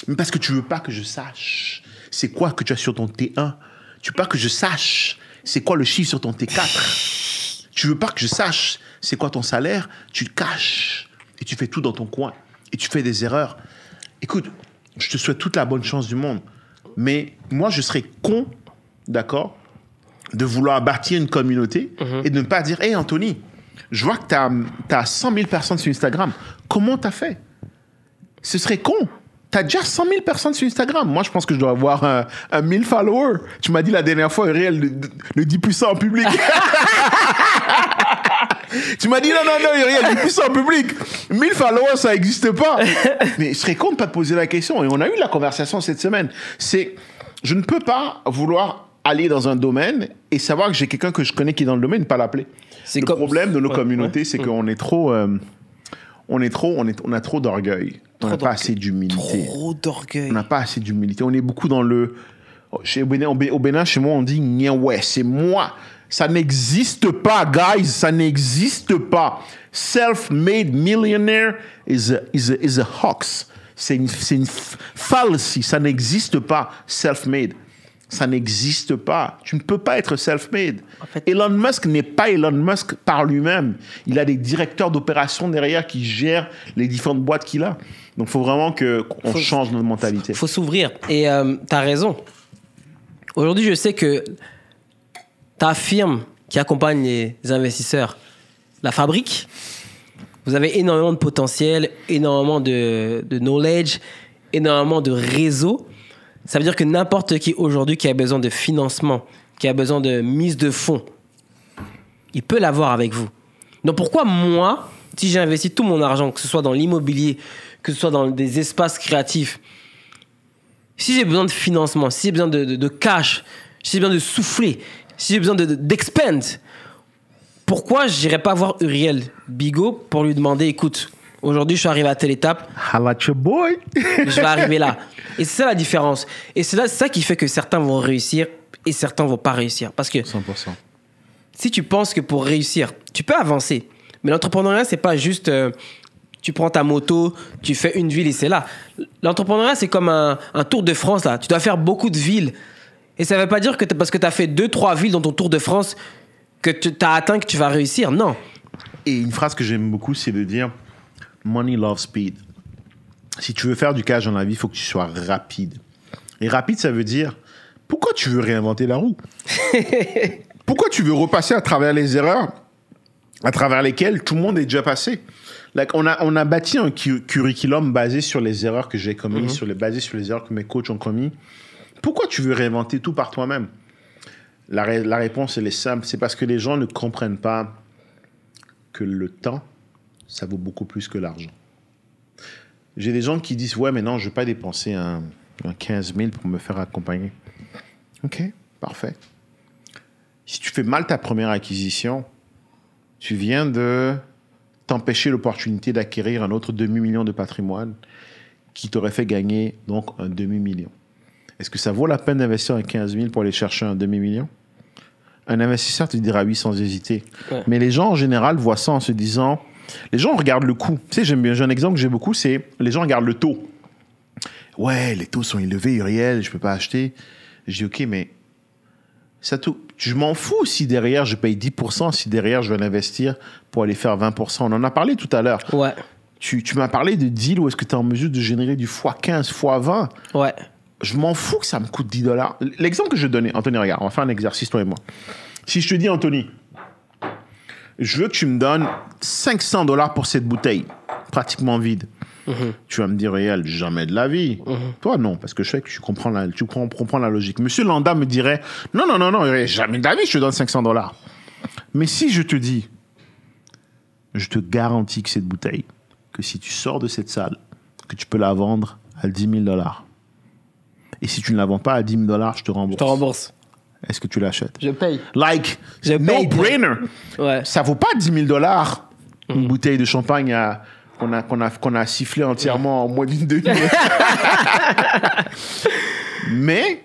Mais parce que tu ne veux pas que je sache c'est quoi que tu as sur ton T1. Tu veux pas que je sache c'est quoi le chiffre sur ton T4. Tu veux pas que je sache c'est quoi ton salaire. Tu le caches et tu fais tout dans ton coin. Et tu fais des erreurs. Écoute, je te souhaite toute la bonne chance du monde. Mais moi, je serais con, d'accord, de vouloir bâtir une communauté et de ne pas dire « Hey, Anthony, je vois que tu as 100 000 personnes sur Instagram. Comment tu as fait ?» Ce serait con. Tu as déjà 100 000 personnes sur Instagram. Moi, je pense que je dois avoir 1000 followers. Tu m'as dit la dernière fois, Uriel, ne dis plus ça en public. Tu m'as dit non, Uriel, dis plus ça en public. 1000 followers, ça n'existe pas. Mais je serais con de ne pas te poser la question. Et on a eu la conversation cette semaine. Je ne peux pas vouloir aller dans un domaine et savoir que j'ai quelqu'un que je connais qui est dans le domaine, pas l'appeler. Le problème de nos communautés, c'est qu'on est trop... on a trop d'orgueil. On n'a pas assez d'humilité. Trop d'orgueil. On n'a pas assez d'humilité. On est beaucoup dans le... Au Bénin, chez moi, on dit « ouais, c'est moi ». Ça n'existe pas, guys. Ça n'existe pas. Self-made millionaire is a hoax. C'est une fallacy. Ça n'existe pas, self-made. Ça n'existe pas. Tu ne peux pas être self-made. En fait, Elon Musk n'est pas Elon Musk par lui-même. Il a des directeurs d'opération derrière qui gèrent les différentes boîtes qu'il a. Donc, il faut vraiment qu'on change notre mentalité. Il faut s'ouvrir. Et tu as raison. Aujourd'hui, je sais que ta firme qui accompagne les investisseurs, la fabrique, vous avez énormément de potentiel, énormément de knowledge, énormément de réseau. Ça veut dire que n'importe qui aujourd'hui qui a besoin de financement, qui a besoin de mise de fonds, il peut l'avoir avec vous. Donc pourquoi moi, si j'ai investi tout mon argent, que ce soit dans l'immobilier, que ce soit dans des espaces créatifs, si j'ai besoin de financement, si j'ai besoin de cash, si j'ai besoin de souffler, si j'ai besoin d'expand, pourquoi je n'irais pas voir Uriel Bigot pour lui demander, écoute, aujourd'hui je suis arrivé à telle étape. Holla at your boy. Je vais arriver là. Et c'est ça la différence. Et c'est ça qui fait que certains vont réussir et certains ne vont pas réussir. Parce que 100%. Si tu penses que pour réussir, tu peux avancer. Mais l'entrepreneuriat, c'est pas juste tu prends ta moto, tu fais une ville et c'est là. L'entrepreneuriat, c'est comme un Tour de France. Là. Tu dois faire beaucoup de villes. Et ça ne veut pas dire que parce que tu as fait 2-3 villes dans ton Tour de France que tu as atteint que tu vas réussir. Non. Et une phrase que j'aime beaucoup, c'est de dire « Money loves speed ». Si tu veux faire du cash dans la vie, il faut que tu sois rapide. Et rapide, ça veut dire pourquoi tu veux réinventer la roue? Pourquoi tu veux repasser à travers les erreurs à travers lesquelles tout le monde est déjà passé? On a bâti un curriculum basé sur les erreurs que j'ai commises, basé sur les erreurs que mes coachs ont commises. Pourquoi tu veux réinventer tout par toi-même? La réponse, elle est simple. C'est parce que les gens ne comprennent pas que le temps, ça vaut beaucoup plus que l'argent. J'ai des gens qui disent « Ouais, mais non, je ne veux pas dépenser un 15 000 pour me faire accompagner. » OK, parfait. Si tu fais mal ta première acquisition, tu viens de t'empêcher l'opportunité d'acquérir un autre demi-million de patrimoine qui t'aurait fait gagner donc un demi-million. Est-ce que ça vaut la peine d'investir un 15 000 pour aller chercher un demi-million? Un investisseur te dira oui sans hésiter. Ouais. Mais les gens, en général, voient ça en se disant... Les gens regardent le coût. Tu sais, j'ai un exemple que j'ai beaucoup, c'est les gens regardent le taux. Ouais, les taux sont élevés, Uriel, je ne peux pas acheter. Je dis, OK, mais Je m'en fous si derrière je paye 10%, si derrière je vais l'investir pour aller faire 20%. On en a parlé tout à l'heure. Ouais. Tu m'as parlé de deal où est-ce que tu es en mesure de générer du x15, x20. Ouais. Je m'en fous que ça me coûte $10. L'exemple que je donnais, Anthony, regarde, on va faire un exercice, toi et moi. Si je te dis, Anthony, je veux que tu me donnes $500 pour cette bouteille, pratiquement vide. Tu vas me dire, réel, jamais de la vie. Toi, non, parce que je sais que tu comprends la logique. Monsieur Landa me dirait, non, jamais de la vie, je te donne $500. Mais si je te dis, je te garantis que cette bouteille, que si tu sors de cette salle, que tu peux la vendre à $10 000. Et si tu ne la vends pas à $10 000, je te rembourse. Je te rembourse. Est-ce que tu l'achètes? Je paye. Like, Je paye. no-brainer. Ouais. Ça vaut pas $10 000 une bouteille de champagne qu'on a sifflé entièrement en moins d'une demi-heure. Mais,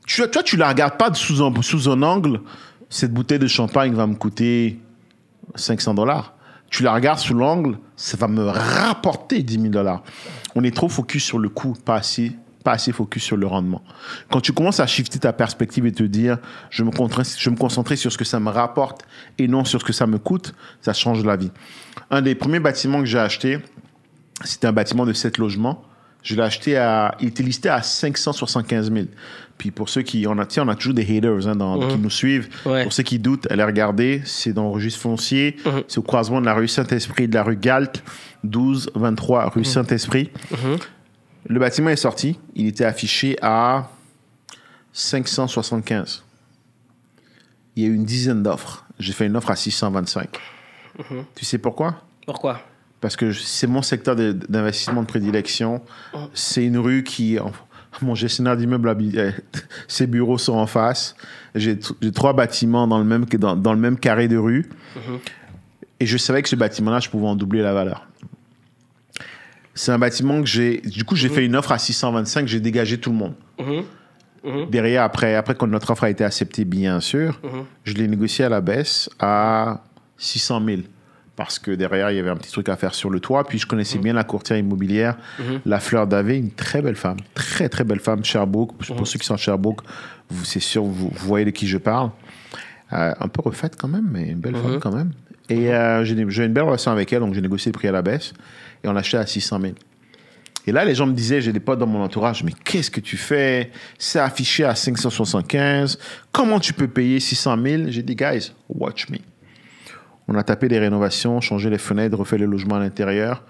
toi, tu la regardes pas sous un angle. Cette bouteille de champagne va me coûter $500. Tu la regardes sous l'angle, ça va me rapporter $10 000. On est trop focus sur le coût, pas assez focus sur le rendement. Quand tu commences à shifter ta perspective et te dire, je me concentrer sur ce que ça me rapporte et non sur ce que ça me coûte, ça change la vie. Un des premiers bâtiments que j'ai acheté, c'était un bâtiment de 7 logements. Je l'ai acheté il était listé à 575 000. Puis pour ceux qui, on a toujours des haters qui nous suivent. Ouais. Pour ceux qui doutent, allez regarder. C'est dans le registre foncier. C'est au croisement de la rue Saint-Esprit et de la rue Galt, 12-23 rue Saint-Esprit. Le bâtiment est sorti. Il était affiché à 575. Il y a eu une dizaine d'offres. J'ai fait une offre à 625. Tu sais pourquoi? Pourquoi? Parce que c'est mon secteur d'investissement de prédilection. C'est une rue qui... Mon gestionnaire d'immeuble, ses bureaux sont en face. J'ai 3 bâtiments dans le même carré de rue. Et je savais que ce bâtiment-là, je pouvais en doubler la valeur. C'est un bâtiment que j'ai... Du coup, j'ai fait une offre à 625. J'ai dégagé tout le monde. Derrière, après que notre offre a été acceptée, bien sûr, je l'ai négocié à la baisse à 600 000. Parce que derrière, il y avait un petit truc à faire sur le toit. Puis je connaissais bien la courtière immobilière, la Fleur d'Avé, une très belle femme. Très, très belle femme, Sherbrooke. Pour ceux qui sont à Sherbrooke, c'est sûr, vous voyez de qui je parle. Un peu refaite quand même, mais une belle femme quand même. Et j'ai une belle relation avec elle, donc j'ai négocié le prix à la baisse. Et on l'a acheté à 600 000. Et là, les gens me disaient, j'ai des potes dans mon entourage, mais qu'est-ce que tu fais? C'est affiché à 575. Comment tu peux payer 600 000? J'ai dit, guys, watch me. On a tapé des rénovations, changé les fenêtres, refait les logements à l'intérieur.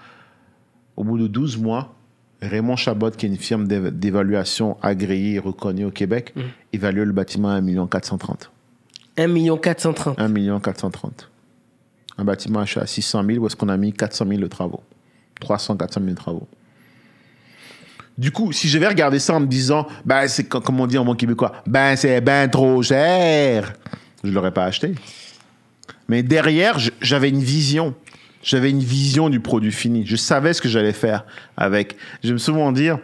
Au bout de 12 mois, Raymond Chabot, qui est une firme d'évaluation agréée et reconnue au Québec, évaluait le bâtiment à 1 430 000. 1 430 000. 1 430 000. Un bâtiment acheté à 600 000, où est-ce qu'on a mis 400 000 de travaux? 400 000 de travaux. Du coup, si je vais regarder ça en me disant, ben, c'est comme on dit en bon québécois, ben, c'est ben trop cher, je ne l'aurais pas acheté. Mais derrière, j'avais une vision. J'avais une vision du produit fini. Je savais ce que j'allais faire avec. Je me souviens dire,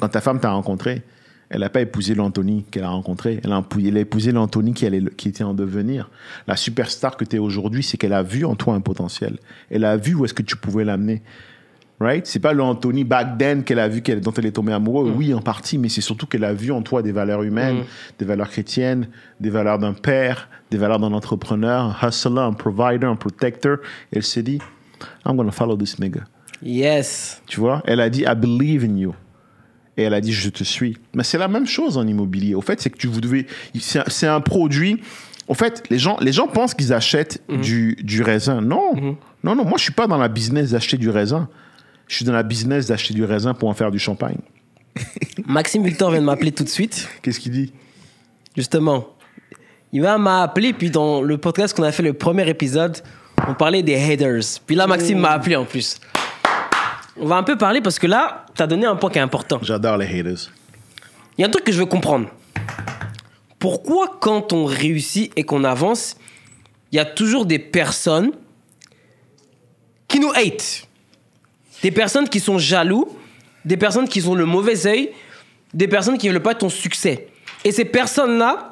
quand ta femme t'a rencontré, elle n'a pas épousé l'Anthony qu'elle a rencontré. Elle a épousé l'Anthony qui était en devenir. La superstar que tu es aujourd'hui, c'est qu'elle a vu en toi un potentiel. Elle a vu où est-ce que tu pouvais l'amener. Right? C'est pas l'Anthony back then qu'elle a vu, dont elle est tombée amoureuse. Oui, en partie, mais c'est surtout qu'elle a vu en toi des valeurs humaines, des valeurs chrétiennes, des valeurs d'un père, des valeurs d'un entrepreneur, un hustler, un provider, un protector. Elle s'est dit, I'm gonna follow this nigga. Yes. Tu vois? Elle a dit, I believe in you. Et elle a dit, je te suis. Mais c'est la même chose en immobilier. Au fait, c'est que vous devez... C'est un produit... Au fait, les gens pensent qu'ils achètent du raisin. Non. Non, moi, je suis pas dans la business d'acheter du raisin. Je suis dans la business d'acheter du raisin pour en faire du champagne. Maxime Victor vient de m'appeler tout de suite. Qu'est-ce qu'il dit? Justement, il m'a appelé, puis dans le podcast qu'on a fait, le premier épisode, on parlait des haters. Puis là, Maxime m'a appelé en plus. On va un peu parler parce que là, tu as donné un point qui est important. J'adore les haters. Il y a un truc que je veux comprendre. Pourquoi, quand on réussit et qu'on avance, il y a toujours des personnes qui nous hate? Des personnes qui sont jaloux, des personnes qui ont le mauvais œil, des personnes qui ne veulent pas ton succès. Et ces personnes-là,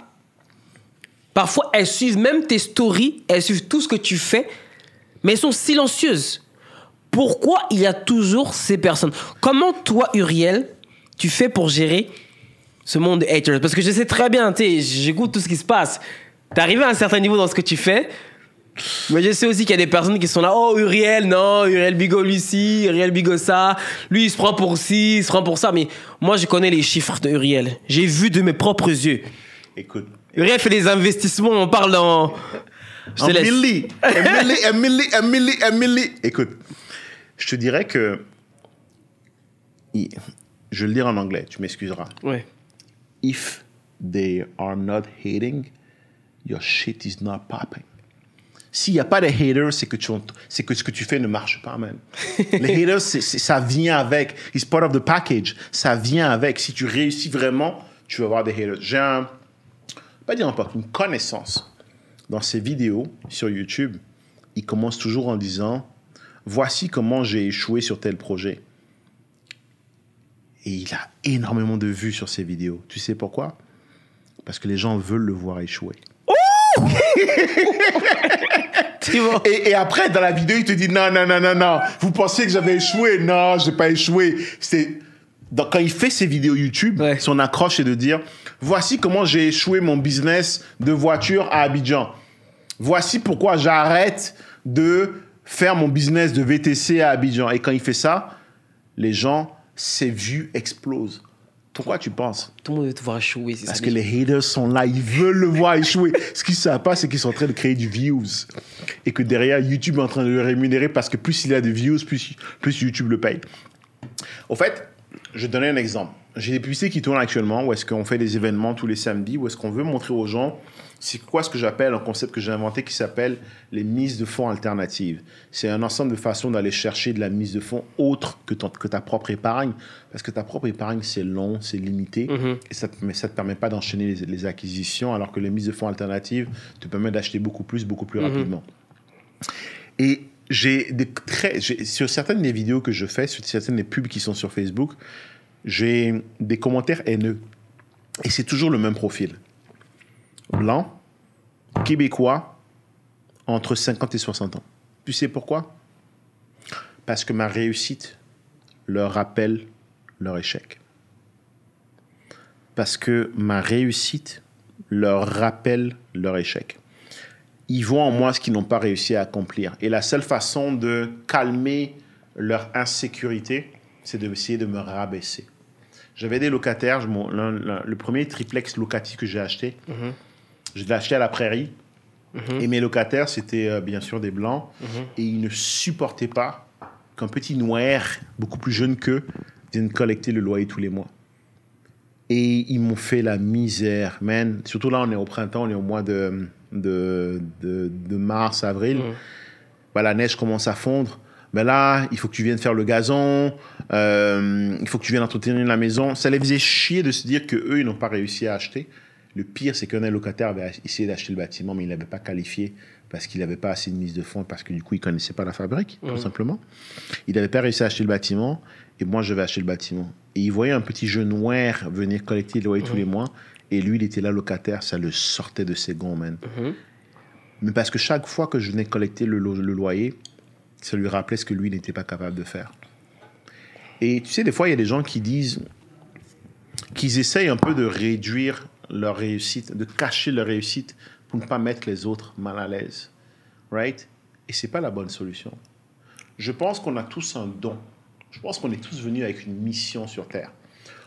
parfois, elles suivent même tes stories, elles suivent tout ce que tu fais, mais elles sont silencieuses. Pourquoi il y a toujours ces personnes? Comment toi, Uriel, tu fais pour gérer ce monde de haters? Parce que je sais très bien, tu sais, j'écoute tout ce qui se passe. T'es arrivé à un certain niveau dans ce que tu fais. Mais je sais aussi qu'il y a des personnes qui sont là. Oh, Uriel, non, Uriel Bigot, lui, ci, Uriel Bigot, ça. Lui, il se prend pour ci, il se prend pour ça. Mais moi, je connais les chiffres de Uriel. J'ai vu de mes propres yeux. Écoute. Uriel fait des investissements, on parle en... Un milli. Écoute, je te dirais que... Je vais le dire en anglais, tu m'excuseras. Ouais. If they are not hating, your shit is not popping. S'il n'y a pas de haters, c'est que ce que tu fais ne marche pas, man. Les haters, ça vient avec. It's part of the package. Ça vient avec. Si tu réussis vraiment, tu vas avoir des haters. J'ai une connaissance. Dans ses vidéos sur YouTube, il commence toujours en disant « Voici comment j'ai échoué sur tel projet. » Et il a énormément de vues sur ses vidéos. Tu sais pourquoi? Parce que les gens veulent le voir échouer. Et après, dans la vidéo, il te dit non. Vous pensiez que j'avais échoué? Non, je n'ai pas échoué. Donc, quand il fait ses vidéos YouTube, son accroche est de dire voici comment j'ai échoué mon business de voiture à Abidjan. Voici pourquoi j'arrête de faire mon business de VTC à Abidjan. Et quand il fait ça, les gens, ses vues explosent. Pourquoi tu penses? Tout le monde veut te voir échouer. Parce que les haters sont là, ils veulent le voir échouer. Ce qu'ils ne savent pas, c'est qu'ils sont en train de créer du views. Et que derrière, YouTube est en train de le rémunérer parce que plus il a de views, plus YouTube le paye. Au fait, je vais te donner un exemple. J'ai des publicités qui tournent actuellement où est-ce qu'on fait des événements tous les samedis, où est-ce qu'on veut montrer aux gens c'est quoi ce que j'appelle un concept que j'ai inventé qui s'appelle les mises de fonds alternatives. C'est un ensemble de façons d'aller chercher de la mise de fonds autre que ta propre épargne. Parce que ta propre épargne, c'est long, c'est limité. Et ça ne te permet pas d'enchaîner les acquisitions, alors que les mises de fonds alternatives te permettent d'acheter beaucoup plus rapidement. Et sur certaines des vidéos que je fais, sur certaines des pubs qui sont sur Facebook, j'ai des commentaires haineux. Et c'est toujours le même profil. Blanc, québécois, entre 50 et 60 ans. Tu sais pourquoi? Parce que ma réussite leur rappelle leur échec. Parce que ma réussite leur rappelle leur échec. Ils voient en moi ce qu'ils n'ont pas réussi à accomplir. Et la seule façon de calmer leur insécurité, c'est d'essayer de me rabaisser. J'avais des locataires, le premier triplex locatif que j'ai acheté, je l'ai acheté à la Prairie. Et mes locataires, c'était bien sûr des Blancs. Et ils ne supportaient pas qu'un petit noir, beaucoup plus jeune qu'eux, vienne collecter le loyer tous les mois. Et ils m'ont fait la misère, man. Surtout là, on est au printemps, on est au mois de mars, avril. Bah, la neige commence à fondre. Ben là, il faut que tu viennes faire le gazon, il faut que tu viennes entretenir la maison. Ça les faisait chier de se dire qu'eux, ils n'ont pas réussi à acheter. Le pire, c'est qu'un locataire avait essayé d'acheter le bâtiment, mais il n'avait pas qualifié parce qu'il n'avait pas assez de mise de fonds, parce que du coup, il ne connaissait pas la fabrique, tout simplement. Il n'avait pas réussi à acheter le bâtiment, et moi, je vais acheter le bâtiment. Et il voyait un petit jeune noir venir collecter le loyer tous les mois, et lui, il était là, locataire, ça le sortait de ses gonds, man. Mais parce que chaque fois que je venais collecter le loyer, ça lui rappelait ce que lui n'était pas capable de faire. Et tu sais, des fois, il y a des gens qui disent qu'ils essayent un peu de réduire leur réussite, de cacher leur réussite pour ne pas mettre les autres mal à l'aise. Right? Et ce n'est pas la bonne solution. Je pense qu'on a tous un don. Je pense qu'on est tous venus avec une mission sur Terre.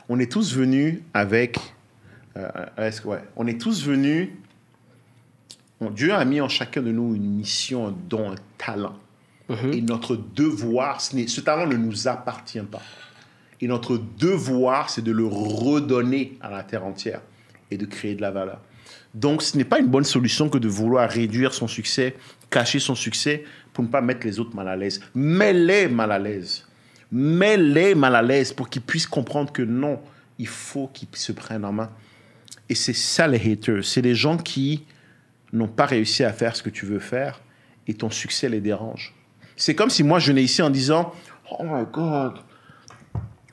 On est tous venus avec... on est tous venus... Dieu a mis en chacun de nous une mission, un don, un talent. Et notre devoir, ce talent ne nous appartient pas. Et notre devoir, c'est de le redonner à la terre entière et de créer de la valeur. Donc, ce n'est pas une bonne solution que de vouloir réduire son succès, cacher son succès pour ne pas mettre les autres mal à l'aise. Mets-les mal à l'aise. Mets-les mal à l'aise pour qu'ils puissent comprendre que non, il faut qu'ils se prennent en main. Et c'est ça les haters. C'est les gens qui n'ont pas réussi à faire ce que tu veux faire et ton succès les dérange. C'est comme si moi, je venais ici en disant « Oh my God,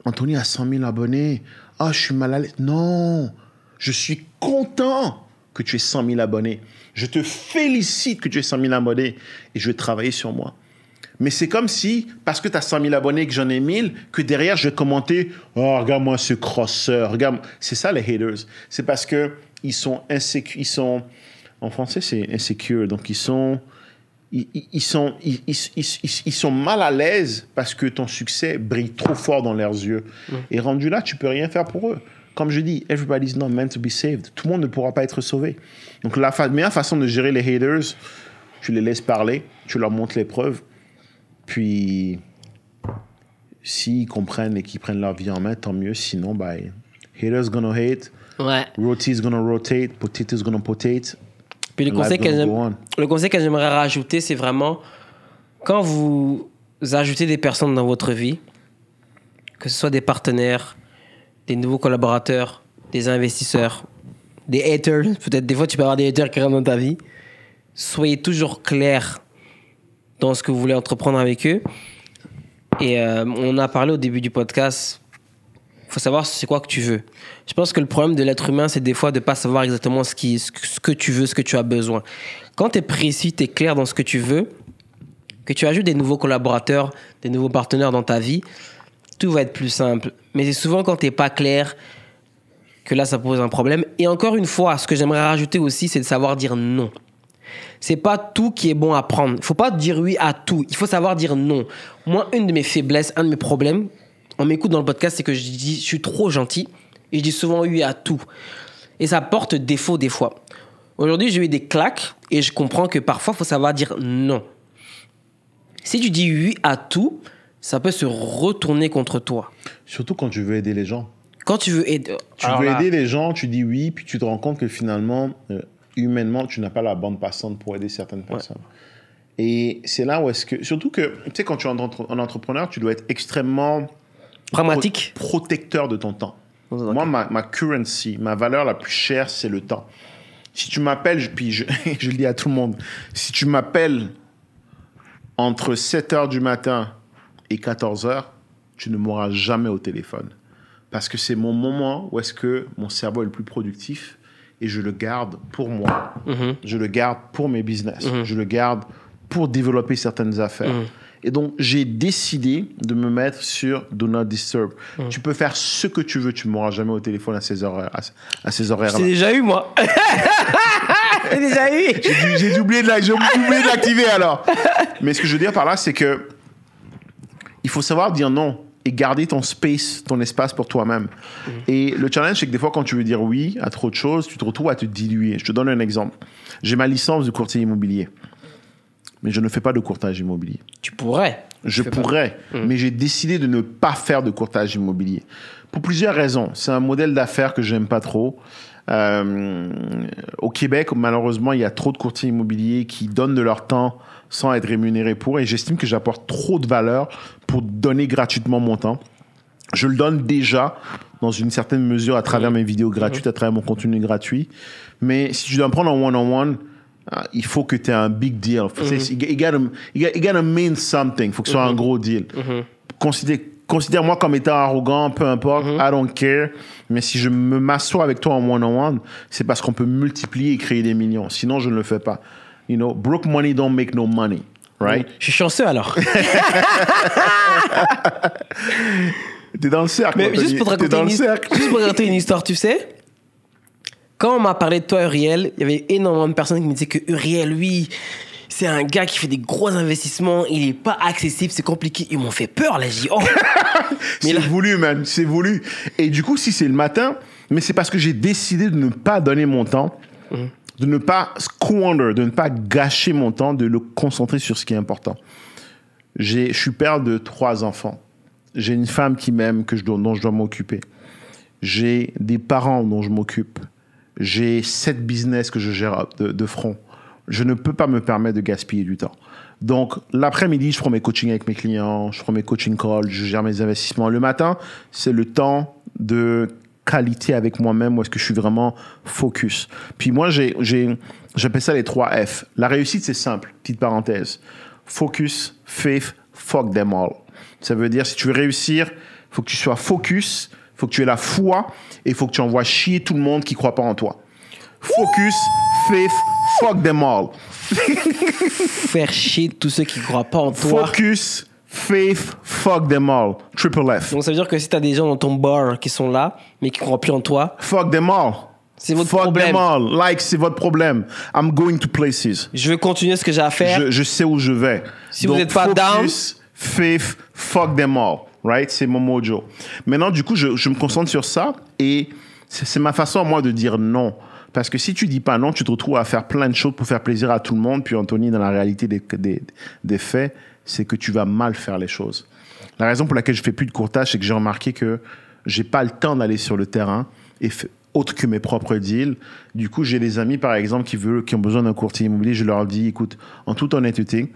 Anthony a 100 000 abonnés. Ah, je suis mal à l'aise. » Non, je suis content que tu aies 100 000 abonnés. Je te félicite que tu aies 100 000 abonnés et je vais travailler sur moi. Mais c'est comme si, parce que tu as 100 000 abonnés et que j'en ai 1000, que derrière, je vais commenter « Oh, regarde-moi ce crosseur. » Regarde. C'est ça, les haters. C'est parce qu'ils sont insécures. En français, c'est insecure. Donc, ils sont mal à l'aise parce que ton succès brille trop fort dans leurs yeux. Et rendu là, tu peux rien faire pour eux. Comme je dis, everybody's not meant to be saved. Tout le monde ne pourra pas être sauvé. Donc, la meilleure façon de gérer les haters, tu les laisses parler, tu leur montres les preuves. Puis, s'ils comprennent et qu'ils prennent leur vie en main, tant mieux. Sinon, haters gonna hate, roti's gonna rotate, potatoes gonna potate. Puis le conseil que j'aimerais rajouter, c'est vraiment quand vous ajoutez des personnes dans votre vie, que ce soit des partenaires, des nouveaux collaborateurs, des investisseurs, des haters, peut-être des fois tu peux avoir des haters qui rentrent dans ta vie, soyez toujours clair dans ce que vous voulez entreprendre avec eux. Et on a parlé au début du podcast, il faut savoir c'est quoi que tu veux. Je pense que le problème de l'être humain, c'est des fois de ne pas savoir exactement ce que tu veux, ce que tu as besoin. Quand tu es précis, tu es clair dans ce que tu veux, que tu ajoutes des nouveaux collaborateurs, des nouveaux partenaires dans ta vie, tout va être plus simple. Mais c'est souvent quand tu n'es pas clair que là, ça pose un problème. Et encore une fois, ce que j'aimerais rajouter aussi, c'est de savoir dire non. C'est pas tout qui est bon à prendre. Il faut pas dire oui à tout. Il faut savoir dire non. Moi, une de mes faiblesses, un de mes problèmes, on m'écoute dans le podcast, c'est que je suis trop gentil et je dis souvent oui à tout. Et ça porte défaut des fois. Aujourd'hui, j'ai eu des claques et je comprends que parfois, il faut savoir dire non. Si tu dis oui à tout, ça peut se retourner contre toi. Surtout quand tu veux aider les gens. Quand tu veux aider... aider les gens, tu dis oui, puis tu te rends compte que finalement... humainement, tu n'as pas la bande passante pour aider certaines personnes. Ouais. Et c'est là où est-ce que... Surtout que, tu sais, quand tu es un entrepreneur, tu dois être extrêmement... pragmatique. Protecteur de ton temps. Moi, ma currency, ma valeur la plus chère, c'est le temps. Si tu m'appelles, puis je le dis à tout le monde, si tu m'appelles entre 7h du matin et 14h, tu ne m'auras jamais au téléphone. Parce que c'est mon moment où est-ce que mon cerveau est le plus productif. Et je le garde pour moi. Je le garde pour mes business. Je le garde pour développer certaines affaires. Et donc, j'ai décidé de me mettre sur Do Not Disturb. Tu peux faire ce que tu veux. Tu ne m'auras jamais au téléphone à ces horaires-là. J'ai déjà eu, moi. J'ai déjà eu. J'ai oublié de l'activer, alors. Mais ce que je veux dire par là, c'est que il faut savoir dire non. Et garder ton space, ton espace pour toi-même. Et le challenge, c'est que des fois, quand tu veux dire oui à trop de choses, tu te retrouves à te diluer. Je te donne un exemple. J'ai ma licence de courtier immobilier. Mais je ne fais pas de courtage immobilier. Tu pourrais. Je pourrais. Mais j'ai décidé de ne pas faire de courtage immobilier. Pour plusieurs raisons. C'est un modèle d'affaires que j'aime pas trop. Au Québec, malheureusement, il y a trop de courtiers immobiliers qui donnent de leur temps sans être rémunérés pour, et j'estime que j'apporte trop de valeur pour donner gratuitement mon temps. Je le donne déjà dans une certaine mesure à travers mes vidéos gratuites, à travers mon contenu gratuit. Mais si tu dois me prendre en one-on-one, il faut que tu aies un big deal. You gotta mean something. Il faut que ce soit un gros deal. Considère-moi comme étant arrogant, peu importe, I don't care. Mais si je m'assois avec toi en one-on-one, c'est parce qu'on peut multiplier et créer des millions. Sinon, je ne le fais pas. You know, broke money don't make no money, right? Je suis chanceux alors. T'es dans le cercle. Mais juste pour te raconter une histoire, tu sais, quand on m'a parlé de toi, Uriel, il y avait énormément de personnes qui me disaient que Uriel, lui, c'est un gars qui fait des gros investissements, il n'est pas accessible, c'est compliqué. Ils m'ont fait peur, là, j'ai dit, oh. C'est voulu, man, c'est voulu. Et du coup, si c'est le matin, mais c'est parce que j'ai décidé de ne pas donner mon temps, de ne pas squander, de ne pas gâcher mon temps, de le concentrer sur ce qui est important. Je suis père de 3 enfants. J'ai une femme qui m'aime, dont je dois m'occuper. J'ai des parents dont je m'occupe. J'ai 7 business que je gère de front. Je ne peux pas me permettre de gaspiller du temps. Donc, l'après-midi, je prends mes coachings avec mes clients, je prends mes coaching calls, je gère mes investissements. Le matin, c'est le temps de qualité avec moi-même où est-ce que je suis vraiment focus. Puis moi, j'appelle ça les 3 F. La réussite, c'est simple. Petite parenthèse. Focus, faith, fuck them all. Ça veut dire, si tu veux réussir, il faut que tu sois focus, il faut que tu aies la foi et il faut que tu envoies chier tout le monde qui ne croit pas en toi. Focus, faith, fuck them all. Faire chier tous ceux qui croient pas en toi. Focus, faith, fuck them all. Triple F. Donc ça veut dire que si t'as des gens dans ton bar qui sont là, mais qui croient plus en toi, Fuck them all. c'est votre Fuck problème. them all. Like, c'est votre problème. I'm going to places. Je vais continuer ce que j'ai à faire. Je sais où je vais. Si vous Donc, n'êtes pas focus, faith, fuck them all. Right? C'est mon mojo. Maintenant, du coup, je me concentre sur ça et c'est ma façon, moi, de dire non. Parce que si tu dis pas non, tu te retrouves à faire plein de choses pour faire plaisir à tout le monde. Puis, Anthony, dans la réalité des faits, c'est que tu vas mal faire les choses. La raison pour laquelle je fais plus de courtage, c'est que j'ai remarqué que j'ai pas le temps d'aller sur le terrain et autre que mes propres deals. Du coup, j'ai des amis, par exemple, qui ont besoin d'un courtier immobilier. Je leur dis, écoute, en toute honnêteté,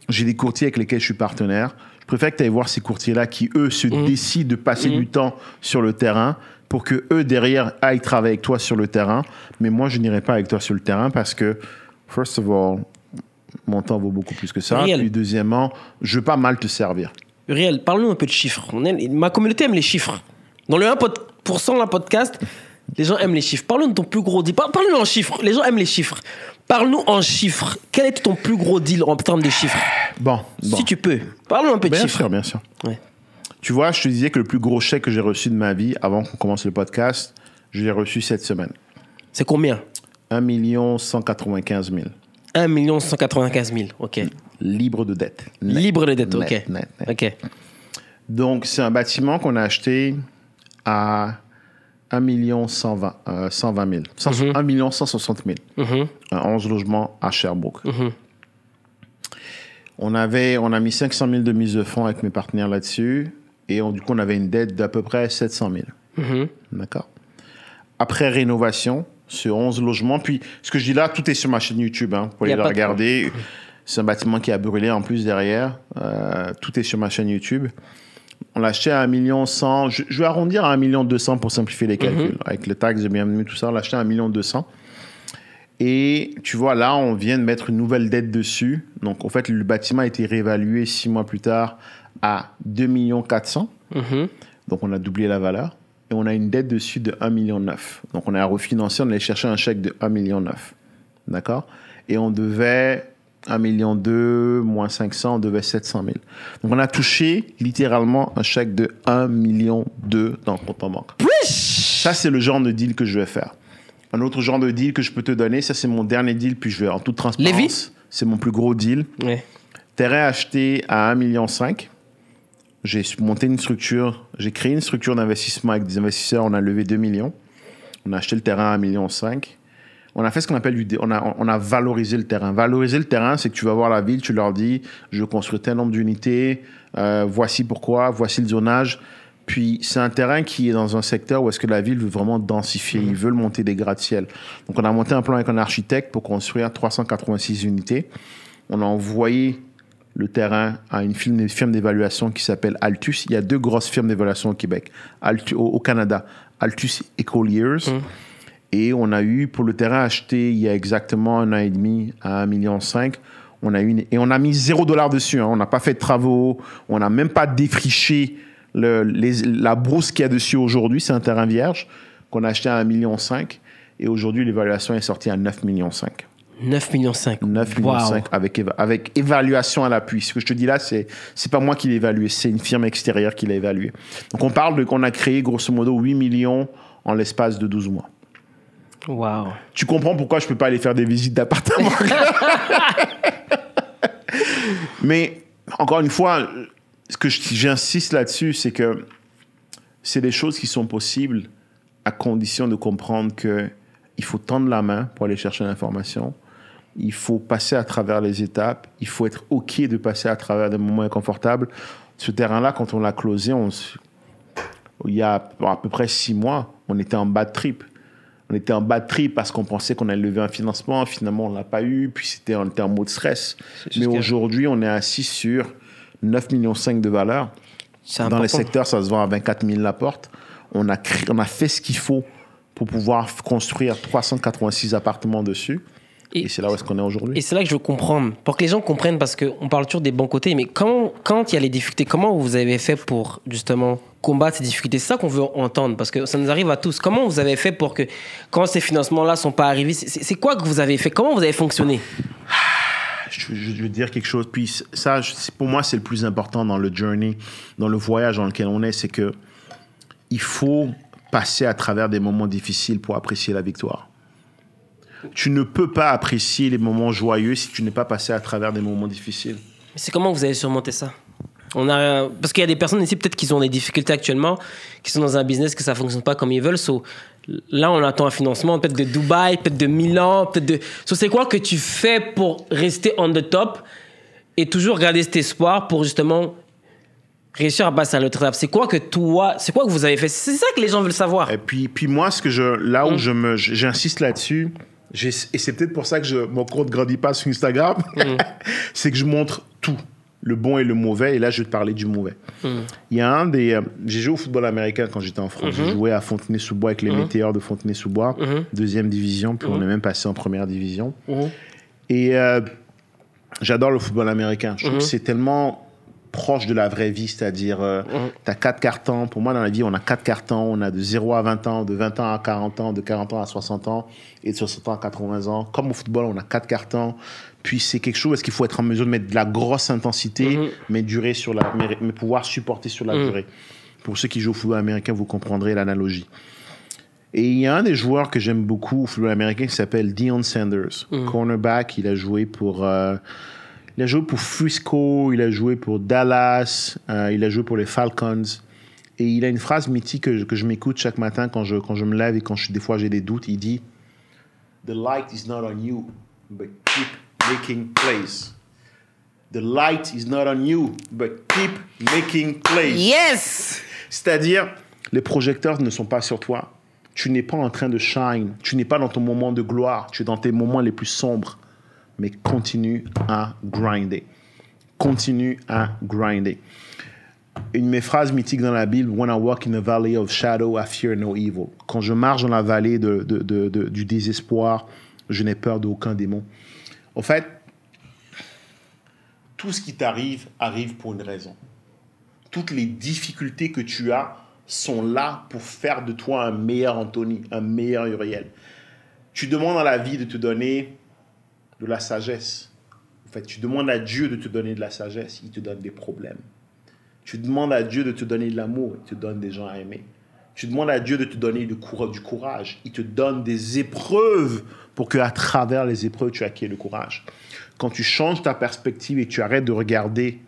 j'ai des courtiers avec lesquels je suis partenaire. Je préfère que tu ailles voir ces courtiers-là qui, eux, se décident de passer du temps sur le terrain pour que eux, derrière, aillent travailler avec toi sur le terrain. Mais moi, je n'irai pas avec toi sur le terrain parce que, first of all, mon temps vaut beaucoup plus que ça. Uriel. Puis, deuxièmement, je veux pas mal te servir. Uriel, parle-nous un peu de chiffres. Ma communauté aime les chiffres. Dans le 1% la podcast, les gens aiment les chiffres. Parle-nous de ton plus gros deal. Parle-nous en chiffres. Les gens aiment les chiffres. Parle-nous en chiffres. Quel est ton plus gros deal en termes de chiffres? Bon. Si tu peux. Parle-nous un peu de chiffres. Bien sûr. Ouais. Tu vois, je te disais que le plus gros chèque que j'ai reçu de ma vie, avant qu'on commence le podcast, je l'ai reçu cette semaine. C'est combien? 1 195 000. 1 195 000. OK. Libre de dette. Net. Libre de dette. OK. Net. OK. Donc, c'est un bâtiment qu'on a acheté à 1 120 000. 1 160 000. Un 11 logements à Sherbrooke. On a mis 500 000 de mise de fonds avec mes partenaires là-dessus. Et du coup, on avait une dette d'à peu près 700 000. D'accord. Après rénovation, ce 11 logements. Puis, ce que je dis là, tout est sur ma chaîne YouTube. Hein, pour aller le regarder. C'est un bâtiment qui a brûlé en plus derrière. Tout est sur ma chaîne YouTube. On l'a acheté à 1 100 000. Je vais arrondir à 1 200 000 pour simplifier les calculs. Avec le taxe de bienvenue, tout ça, on l'a acheté à 1 200 000. Et tu vois, là, on vient de mettre une nouvelle dette dessus. Donc, en fait, le bâtiment a été réévalué 6 mois plus tard à 2 400 000. Donc, on a doublé la valeur. Et on a une dette dessus de 1,9 million. Donc, on a refinancé, on allait chercher un chèque de 1,9 million. D'accord? Et on devait 1,2 million, moins 500, on devait 700 000. Donc, on a touché littéralement un chèque de 1,2 million dans le compte en banque. Ça, c'est le genre de deal que je vais faire. Un autre genre de deal que je peux te donner, ça, c'est mon dernier deal, puis je vais en toute transparence. Lévis? C'est mon plus gros deal. Ouais. Terrain acheté à 1,5 million. J'ai monté une structure, j'ai créé une structure d'investissement avec des investisseurs. On a levé 2 millions. On a acheté le terrain à 1,5 million. On a fait ce qu'on appelle on a valorisé le terrain. Valoriser le terrain, c'est que tu vas voir la ville, tu leur dis, je veux construire tel nombre d'unités, voici pourquoi, voici le zonage. Puis, c'est un terrain qui est dans un secteur où est-ce que la ville veut vraiment densifier. Ils veulent monter des gratte-ciel. Donc, on a monté un plan avec un architecte pour construire 386 unités. On a envoyé le terrain à une firme d'évaluation qui s'appelle Altus. Il y a 2 grosses firmes d'évaluation au Québec, au Canada, Altus et Colliers. Et on a eu, pour le terrain acheté il y a exactement 1 an et demi à 1,5 million, on a mis $0 dessus. Hein. On n'a pas fait de travaux, on n'a même pas défriché la brousse qu'il y a dessus aujourd'hui. C'est un terrain vierge qu'on a acheté à 1,5 million. Et aujourd'hui, l'évaluation est sortie à 9,5 millions. 9,5 millions. 9,5 millions avec évaluation à l'appui. Ce que je te dis là, c'est pas moi qui l'ai évalué, c'est une firme extérieure qui l'a évalué. Donc on parle qu'on a créé grosso modo 8 millions en l'espace de 12 mois. Wow. Tu comprends pourquoi je peux pas aller faire des visites d'appartements. Mais encore une fois, ce que j'insiste là-dessus, c'est que c'est des choses qui sont possibles à condition de comprendre que il faut tendre la main pour aller chercher l'information. Il faut passer à travers les étapes. Il faut être OK de passer à travers des moments inconfortables. Ce terrain-là, quand on l'a closé, il y a à peu près 6 mois, on était en bad trip. On était en bad trip parce qu'on pensait qu'on allait lever un financement. Finalement, on ne l'a pas eu. Puis on était en mode stress. Mais aujourd'hui, on est assis sur 9,5 millions de valeur. Dans les secteurs, ça se vend à 24 000 la porte. On a fait ce qu'il faut pour pouvoir construire 386 appartements dessus. Et c'est là où est-ce qu'on est aujourd'hui. Et c'est là que je veux comprendre, pour que les gens comprennent, parce qu'on parle toujours des bons côtés, mais quand il y a les difficultés, comment vous avez fait pour justement combattre ces difficultés? C'est ça qu'on veut entendre, parce que ça nous arrive à tous. Comment vous avez fait pour que, quand ces financements-là ne sont pas arrivés, c'est quoi que vous avez fait? Comment vous avez fonctionné? Je veux dire quelque chose. Puis ça, pour moi, c'est le plus important dans le journey, dans le voyage dans lequel on est, c'est que il faut passer à travers des moments difficiles pour apprécier la victoire. Tu ne peux pas apprécier les moments joyeux si tu n'es pas passé à travers des moments difficiles. C'est comment vous avez surmonté ça? Parce qu'il y a des personnes ici, peut-être, qui ont des difficultés actuellement, qui sont dans un business que ça ne fonctionne pas comme ils veulent. Là, on attend un financement, peut-être de Dubaï, peut-être de Milan, peut-être de... c'est quoi que tu fais pour rester on the top et toujours garder cet espoir pour justement réussir à passer à l'autre étape? C'est quoi que vous avez fait? C'est ça que les gens veulent savoir. Et puis moi, où j'insiste là-dessus, et c'est peut-être pour ça que mon compte ne grandit pas sur Instagram, c'est que je montre tout, le bon et le mauvais, et là, je vais te parler du mauvais. Il y a j'ai joué au football américain quand j'étais en France. J'ai joué à Fontenay-sous-Bois avec les Météores de Fontenay-sous-Bois, deuxième division, puis on est même passé en première division. Et j'adore le football américain. Je trouve que c'est tellement proche de la vraie vie, c'est-à-dire tu as 4 cartons. Pour moi, dans la vie, on a 4 cartons. On a de 0 à 20 ans, de 20 ans à 40 ans, de 40 ans à 60 ans et de 60 ans à 80 ans. Comme au football, on a 4 cartons. Puis c'est quelque chose, parce qu'il faut être en mesure de mettre de la grosse intensité, mais pouvoir supporter sur la durée. Pour ceux qui jouent au football américain, vous comprendrez l'analogie. Et il y a un des joueurs que j'aime beaucoup au football américain qui s'appelle Deion Sanders. Cornerback, il a joué pour Frisco, il a joué pour Dallas, il a joué pour les Falcons. Et il a une phrase mythique que je m'écoute chaque matin quand je me lève et des fois j'ai des doutes. Il dit « The light is not on you, but keep making plays. The light is not on you, but keep making plays. » Yes! C'est-à-dire, les projecteurs ne sont pas sur toi. Tu n'es pas en train de shine. Tu n'es pas dans ton moment de gloire. Tu es dans tes moments les plus sombres. Mais continue à grinder. Continue à grinder. Une de mes phrases mythiques dans la Bible, « When I walk in the valley of shadow, I fear no evil. » Quand je marche dans la vallée du désespoir, je n'ai peur d'aucun démon. En fait, tout ce qui t'arrive arrive pour une raison. Toutes les difficultés que tu as sont là pour faire de toi un meilleur Anthony, un meilleur Uriel. Tu demandes à la vie de te donner de la sagesse. En fait, tu demandes à Dieu de te donner de la sagesse, il te donne des problèmes. Tu demandes à Dieu de te donner de l'amour, il te donne des gens à aimer. Tu demandes à Dieu de te donner du courage, il te donne des épreuves pour qu'à travers les épreuves, tu acquiers le courage. Quand tu changes ta perspective et tu arrêtes de regarder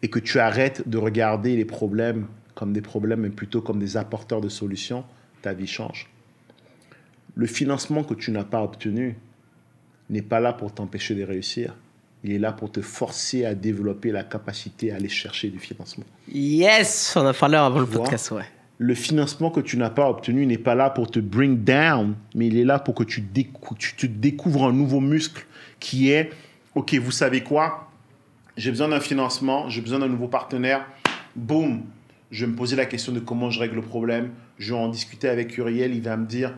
les problèmes comme des problèmes, mais plutôt comme des apporteurs de solutions, ta vie change. Le financement que tu n'as pas obtenu n'est pas là pour t'empêcher de réussir. Il est là pour te forcer à développer la capacité à aller chercher du financement. Yes! On a parlé avant le podcast, ouais. Le financement que tu n'as pas obtenu n'est pas là pour te bring down, mais il est là pour que tu te découvres un nouveau muscle qui est, OK, vous savez quoi? J'ai besoin d'un financement, j'ai besoin d'un nouveau partenaire. Boum! Je vais me poser la question de comment je règle le problème. Je vais en discuter avec Uriel, il va me dire...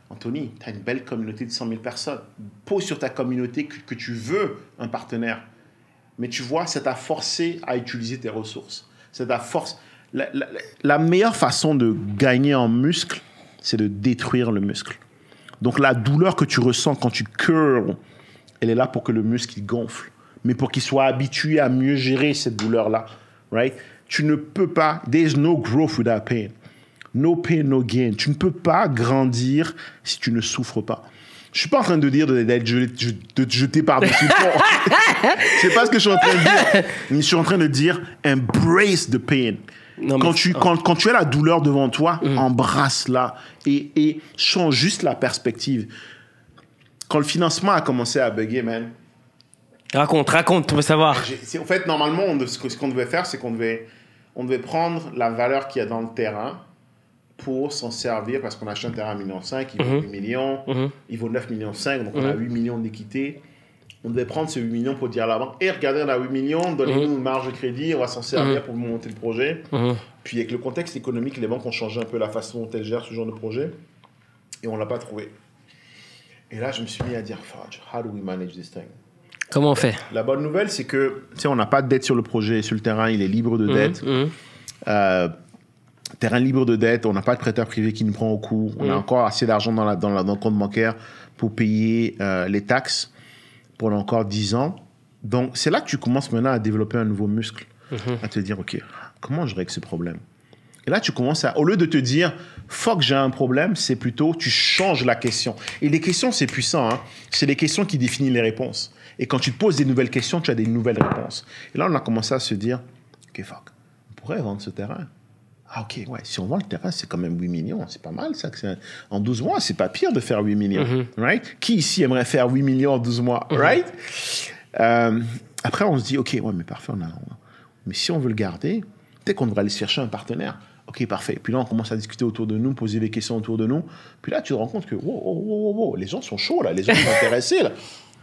Anthony, tu as une belle communauté de 100 000 personnes. Pose sur ta communauté que tu veux un partenaire. Mais tu vois, ça t'a forcé à utiliser tes ressources. Ça t'a forcé... La meilleure façon de gagner en muscle, c'est de détruire le muscle. Donc la douleur que tu ressens quand tu curls, elle est là pour que le muscle il gonfle. Mais pour qu'il soit habitué à mieux gérer cette douleur-là. Right? Tu ne peux pas... There's no growth without pain. No pain, no gain. Tu ne peux pas grandir si tu ne souffres pas. Je ne suis pas en train de dire de te jeter par-dessus le pont. C'est pas ce que je suis en train de dire. Je suis en train de dire embrace the pain. Non, quand tu as la douleur devant toi, embrasse-la et change juste la perspective. Quand le financement a commencé à bugger, man. Raconte, on veut savoir. En fait, normalement, ce qu'on devait faire, c'est qu'on devait prendre la valeur qu'il y a dans le terrain pour s'en servir, parce qu'on a acheté un terrain à 1,5 million, il vaut 8 millions, il vaut 9,5 millions, donc on a 8 millions d'équité. On devait prendre ces 8 millions pour dire à la banque, regardez, on a 8 millions, donnez-nous une marge de crédit, on va s'en servir pour monter le projet. Puis avec le contexte économique, les banques ont changé un peu la façon dont elles gèrent ce genre de projet, et on ne l'a pas trouvé. Et là, je me suis mis à dire, how do we manage this thing? Comment on fait? La bonne nouvelle, c'est que, tu sais, on n'a pas de dette sur le projet, sur le terrain, il est libre de dette. Terrain libre de dette, on n'a pas de prêteur privé qui nous prend au coup. On a encore assez d'argent dans le compte bancaire pour payer les taxes pendant encore 10 ans. Donc, c'est là que tu commences maintenant à développer un nouveau muscle, à te dire, OK, comment je règle ce problème? Et là, tu commences à, au lieu de te dire, fuck, j'ai un problème, c'est plutôt, tu changes la question. Et les questions, c'est puissant, hein? C'est les questions qui définissent les réponses. Et quand tu te poses des nouvelles questions, tu as des nouvelles réponses. Et là, on a commencé à se dire, OK, fuck, on pourrait vendre ce terrain. Ah, OK, ouais, si on vend le terrain, c'est quand même 8 millions. C'est pas mal, ça. En 12 mois, c'est pas pire de faire 8 millions, right? Qui ici aimerait faire 8 millions en 12 mois, right? Après, on se dit, OK, ouais, mais parfait, mais si on veut le garder, peut-être qu'on devrait aller chercher un partenaire. OK, parfait. Puis là, on commence à discuter autour de nous, poser des questions autour de nous. Puis là, tu te rends compte que, wow, les gens sont chauds, là. Les gens sont intéressés, là.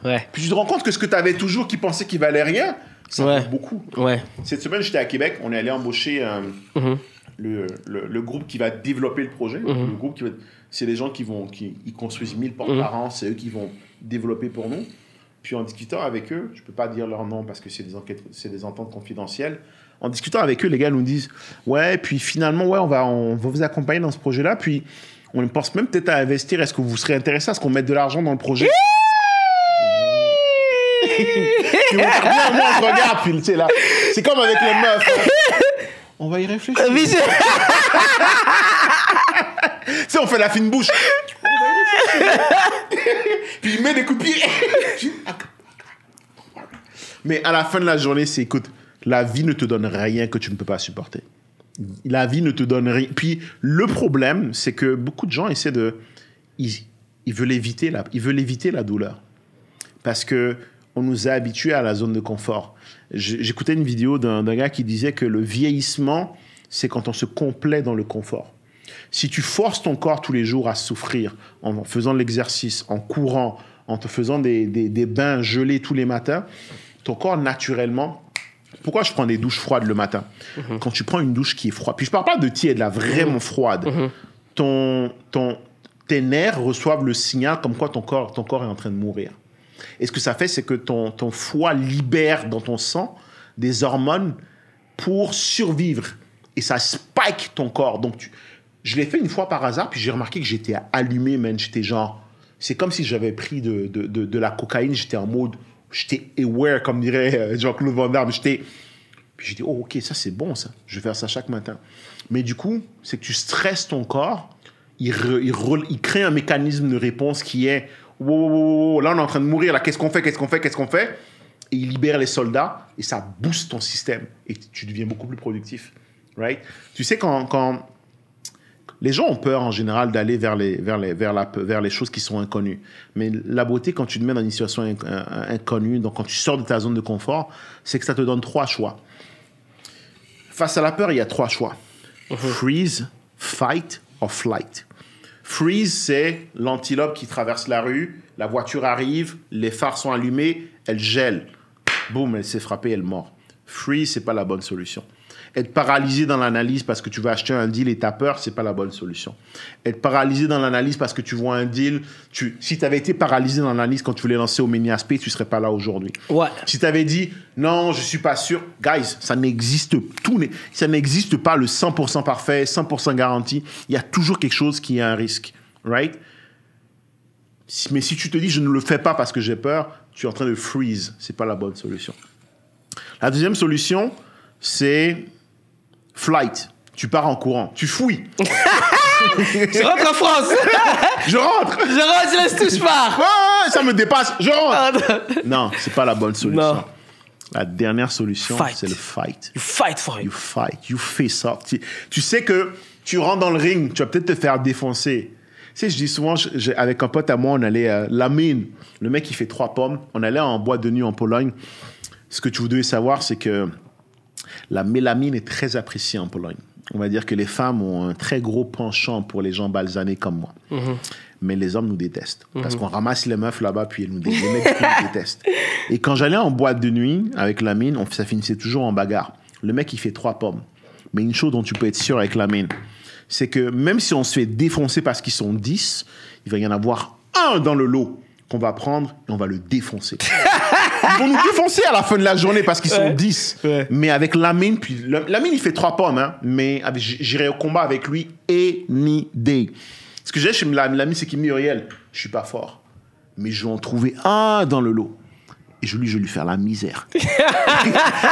Ouais. Puis tu te rends compte que ce que tu avais toujours qui pensait qu'il valait rien, ça vaut beaucoup. Ouais. Cette semaine, j'étais à Québec. On est allé embaucher le groupe qui va développer le projet. Le groupe c'est les gens qui construisent 1000 portes par an. C'est eux qui vont développer pour nous. Puis en discutant avec eux, je ne peux pas dire leur nom parce que c'est des ententes confidentielles. En discutant avec eux, les gars nous disent « Ouais, puis finalement, ouais, on va vous accompagner dans ce projet-là. Puis on pense même peut-être à investir. Est-ce que vous serez intéressé à ce qu'on mette de l'argent dans le projet ?» Puis moi, on se regarde, puis tu sais, là, c'est comme avec les meufs. Hein. On va y réfléchir. Tu sais, on fait la fine bouche. On va y réfléchir. Puis il met des coups de pied. Mais à la fin de la journée, c'est, écoute, la vie ne te donne rien que tu ne peux pas supporter. La vie ne te donne rien. Puis le problème, c'est que beaucoup de gens essaient de... Ils veulent éviter la douleur. Parce que on nous a habitués à la zone de confort. J'écoutais une vidéo d'un gars qui disait que le vieillissement, c'est quand on se complaît dans le confort. Si tu forces ton corps tous les jours à souffrir, en faisant de l'exercice, en courant, en te faisant des bains gelés tous les matins, ton corps naturellement... Pourquoi je prends des douches froides le matin? Quand tu prends une douche qui est froide, puis je parle pas de tiède, là, vraiment froide, tes nerfs reçoivent le signal comme quoi ton corps est en train de mourir. Et ce que ça fait, c'est que ton foie libère dans ton sang des hormones pour survivre. Et ça spike ton corps. Donc, je l'ai fait une fois par hasard, puis j'ai remarqué que j'étais allumé, man. J'étais genre... C'est comme si j'avais pris de la cocaïne. J'étais en mode... J'étais aware, comme dirait Jean-Claude Van Damme. Puis j'ai dit, oh, OK, ça, c'est bon, ça. Je vais faire ça chaque matin. Mais du coup, c'est que tu stresses ton corps. Il crée un mécanisme de réponse qui est... Wow, là, on est en train de mourir. Là, qu'est-ce qu'on fait? Et il libère les soldats et ça booste ton système. Et tu deviens beaucoup plus productif. Right? Tu sais, quand les gens ont peur, en général, d'aller vers les choses qui sont inconnues. Mais la beauté, quand tu te mets dans une situation inconnue, donc quand tu sors de ta zone de confort, c'est que ça te donne 3 choix. Face à la peur, il y a 3 choix. Freeze, fight or flight. Freeze, c'est l'antilope qui traverse la rue, la voiture arrive, les phares sont allumés, elle gèle. Boum, elle s'est frappée, elle mord. Freeze, c'est pas la bonne solution. Être paralysé dans l'analyse parce que tu vas acheter un deal et t'as peur, c'est pas la bonne solution. Être paralysé dans l'analyse parce que tu vois un deal, si tu avais été paralysé dans l'analyse quand tu voulais lancer au Mini-Aspect, tu serais pas là aujourd'hui. Ouais. Si tu avais dit non, je suis pas sûr, guys, ça n'existe pas le 100% parfait, 100% garanti. Il y a toujours quelque chose qui a un risque, right? Mais si tu te dis je ne le fais pas parce que j'ai peur, tu es en train de freeze. C'est pas la bonne solution. La deuxième solution, c'est flight. Tu pars en courant. Tu fouilles. Je rentre en France. Je rentre, je laisse tout, je pars. Ouais, ça me dépasse. Je rentre. Non, c'est pas la bonne solution. Non. La dernière solution, c'est le fight. You fight for it. You fight. You face off. Tu sais que tu rentres dans le ring, tu vas peut-être te faire défoncer. Tu sais, je dis souvent, avec un pote à moi, on allait à la mine. Le mec, il fait 3 pommes. On allait en boîte de nuit en Pologne. Ce que vous devez savoir, c'est que la mélamine est très appréciée en Pologne. On va dire que les femmes ont un très gros penchant pour les gens balsanés comme moi. Mais les hommes nous détestent. Parce qu'on ramasse les meufs là-bas, puis les mecs nous détestent. Et quand j'allais en boîte de nuit avec la mine, ça finissait toujours en bagarre. Le mec, il fait 3 pommes. Mais une chose dont tu peux être sûr avec la mine, c'est que même si on se fait défoncer parce qu'ils sont 10, il va y en avoir un dans le lot qu'on va prendre et on va le défoncer. Ils vont nous défoncer à la fin de la journée parce qu'ils sont 10. Ouais. Mais avec Lamine, puis Lamine, il fait 3 pommes, hein, mais j'irai au combat avec lui any day. Ce que j'ai chez Lamine, c'est qu'il me dit, Uriel, je suis pas fort, mais je vais en trouver un dans le lot. Et je vais lui faire la misère.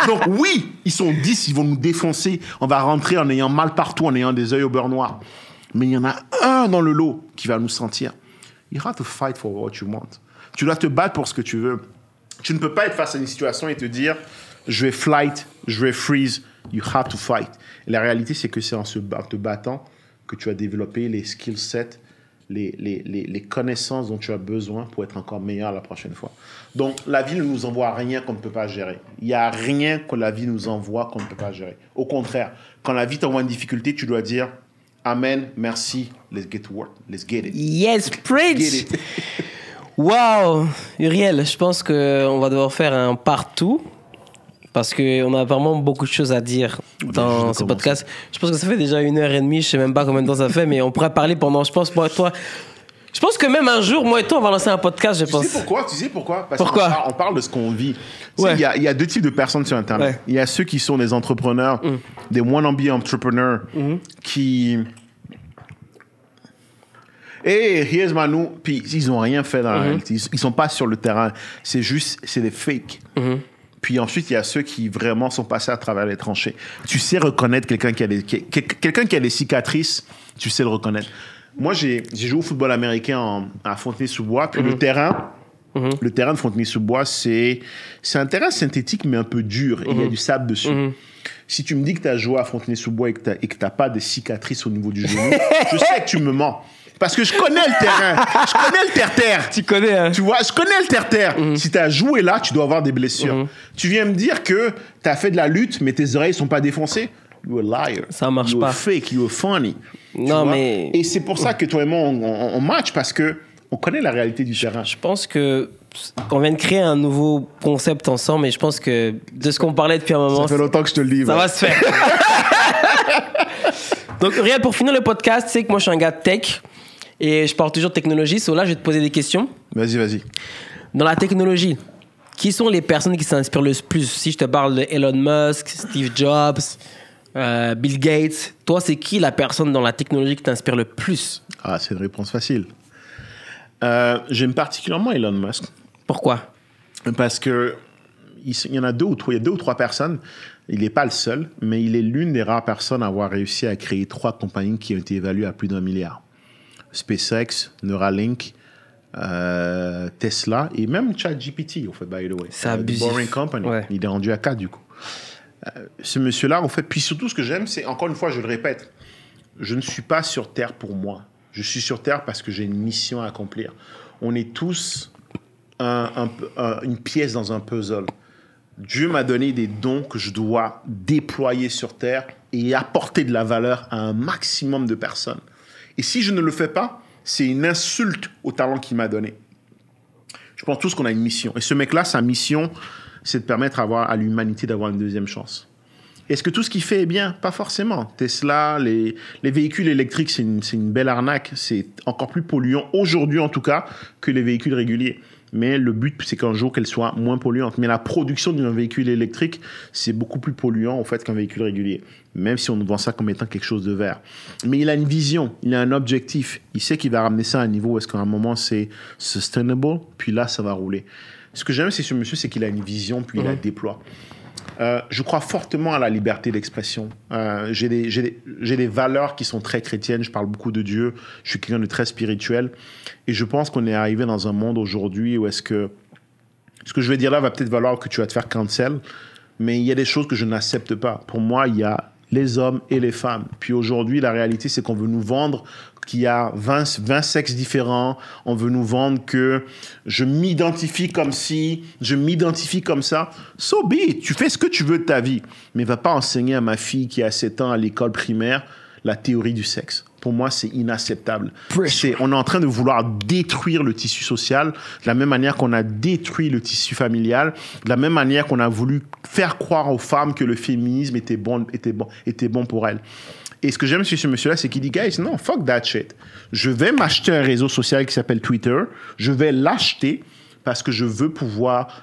Donc oui, ils sont 10, ils vont nous défoncer. On va rentrer en ayant mal partout, en ayant des yeux au beurre noir. Mais il y en a un dans le lot qui va nous sentir. You have to fight for what you want. Tu dois te battre pour ce que tu veux. Tu ne peux pas être face à une situation et te dire, je vais flight, je vais freeze. You have to fight. Et la réalité, c'est que c'est en te battant que tu as développé les skill sets, les connaissances dont tu as besoin pour être encore meilleur la prochaine fois. Donc, la vie ne nous envoie rien qu'on ne peut pas gérer. Il n'y a rien que la vie nous envoie qu'on ne peut pas gérer. Au contraire, quand la vie t'envoie une difficulté, tu dois dire Amen, merci, let's get to work, let's get it. Yes, preach! Wow! Uriel, je pense qu'on va devoir faire un partout. Parce qu'on a vraiment beaucoup de choses à dire dans ce podcast. Je pense que ça fait déjà 1h30, je ne sais même pas combien de temps ça fait, mais on pourrait parler pendant, je pense, moi et toi. Je pense que même un jour, moi et toi, on va lancer un podcast, je pense. Tu sais pourquoi? Parce pourquoi? qu'on parle de ce qu'on vit. Ouais. Il y a 2 types de personnes sur Internet. Ouais. Il y a ceux qui sont des entrepreneurs, des wannabe entrepreneurs, qui... Hey, here's my new... Puis ils n'ont rien fait dans la réalité. Ils ne sont pas sur le terrain. C'est des fakes. Puis ensuite, il y a ceux qui vraiment sont passés à travers les tranchées. Tu sais reconnaître quelqu'un qui a des cicatrices, tu sais le reconnaître. Moi, j'ai joué au football américain à Fontenay-sous-Bois. Puis le terrain de Fontenay-sous-Bois, c'est un terrain synthétique, mais un peu dur. Et il y a du sable dessus. Si tu me dis que tu as joué à Fontenay-sous-Bois et que tu n'as pas de cicatrices au niveau du genou, je sais que tu me mens. Parce que je connais le terrain. Je connais le terre-terre. Tu connais, hein? Tu vois, je connais le terre-terre. Si tu as joué là, tu dois avoir des blessures. Tu viens me dire que tu as fait de la lutte, mais tes oreilles ne sont pas défoncées. You're a liar. Ça marche pas. You're fake, you're funny. Non, mais... Et c'est pour ça que toi et moi, on match, parce qu'on connaît la réalité du terrain. Je pense qu'on vient de créer un nouveau concept ensemble, et je pense que de ce qu'on parlait depuis un moment... Ça fait longtemps que je te le dis. Ça va se faire. Donc, Uriel, pour finir le podcast, tu sais que moi, je suis un gars de tech. Et je parle toujours de technologie. So là, je vais te poser des questions. Vas-y. Dans la technologie, qui sont les personnes qui s'inspirent le plus? Si je te parle de Elon Musk, Steve Jobs, Bill Gates, toi, c'est qui la personne dans la technologie qui t'inspire le plus? Ah, c'est une réponse facile. J'aime particulièrement Elon Musk. Pourquoi? Parce que il y en a 2 ou 3. Il y a 2 ou 3 personnes. Il n'est pas le seul, mais il est l'une des rares personnes à avoir réussi à créer 3 compagnies qui ont été évaluées à plus d'1 milliard. SpaceX, Neuralink, Tesla et même ChatGPT, au fait, by the way. C'est abusif. Boring Company. Ouais. Il est rendu à 4, du coup. Ce monsieur-là, en fait, puis surtout, ce que j'aime, c'est, encore une fois, je le répète, je ne suis pas sur Terre pour moi. Je suis sur Terre parce que j'ai une mission à accomplir. On est tous une pièce dans un puzzle. Dieu m'a donné des dons que je dois déployer sur Terre et apporter de la valeur à un maximum de personnes. Et si je ne le fais pas, c'est une insulte au talent qu'il m'a donné. Je pense tous qu'on a une mission. Et ce mec-là, sa mission, c'est de permettre à l'humanité d'avoir une deuxième chance. Est-ce que tout ce qu'il fait est bien? Pas forcément. Tesla, les véhicules électriques, c'est une belle arnaque. C'est encore plus polluant, aujourd'hui en tout cas, que les véhicules réguliers. Mais le but, c'est qu'un jour, qu'elle soit moins polluante. Mais la production d'un véhicule électrique, c'est beaucoup plus polluant, en fait, qu'un véhicule régulier. Même si on nous vend ça comme étant quelque chose de vert. Mais il a une vision, il a un objectif. Il sait qu'il va ramener ça à un niveau où est-ce qu'à un moment, c'est sustainable, puis là, ça va rouler. Ce que j'aime, c'est ce monsieur, c'est qu'il a une vision, puis il la déploie. Je crois fortement à la liberté d'expression. J'ai des valeurs qui sont très chrétiennes. Je parle beaucoup de Dieu. Je suis quelqu'un de très spirituel. Et je pense qu'on est arrivé dans un monde aujourd'hui où est-ce que... Ce que je vais dire là va peut-être valoir que tu vas te faire cancel, mais il y a des choses que je n'accepte pas. Pour moi, il y a les hommes et les femmes. Puis aujourd'hui, la réalité, c'est qu'on veut nous vendre qu'il y a 20 sexes différents. On veut nous vendre que je m'identifie comme ci, je m'identifie comme ça. So be it. Tu fais ce que tu veux de ta vie. Mais va pas enseigner à ma fille qui a 7 ans à l'école primaire la théorie du sexe. Pour moi, c'est inacceptable. On est en train de vouloir détruire le tissu social de la même manière qu'on a détruit le tissu familial, de la même manière qu'on a voulu faire croire aux femmes que le féminisme était bon pour elles. Et ce que j'aime chez ce monsieur-là, c'est qu'il dit, guys, non, fuck that shit. Je vais m'acheter un réseau social qui s'appelle Twitter. Je vais l'acheter parce que je veux pouvoir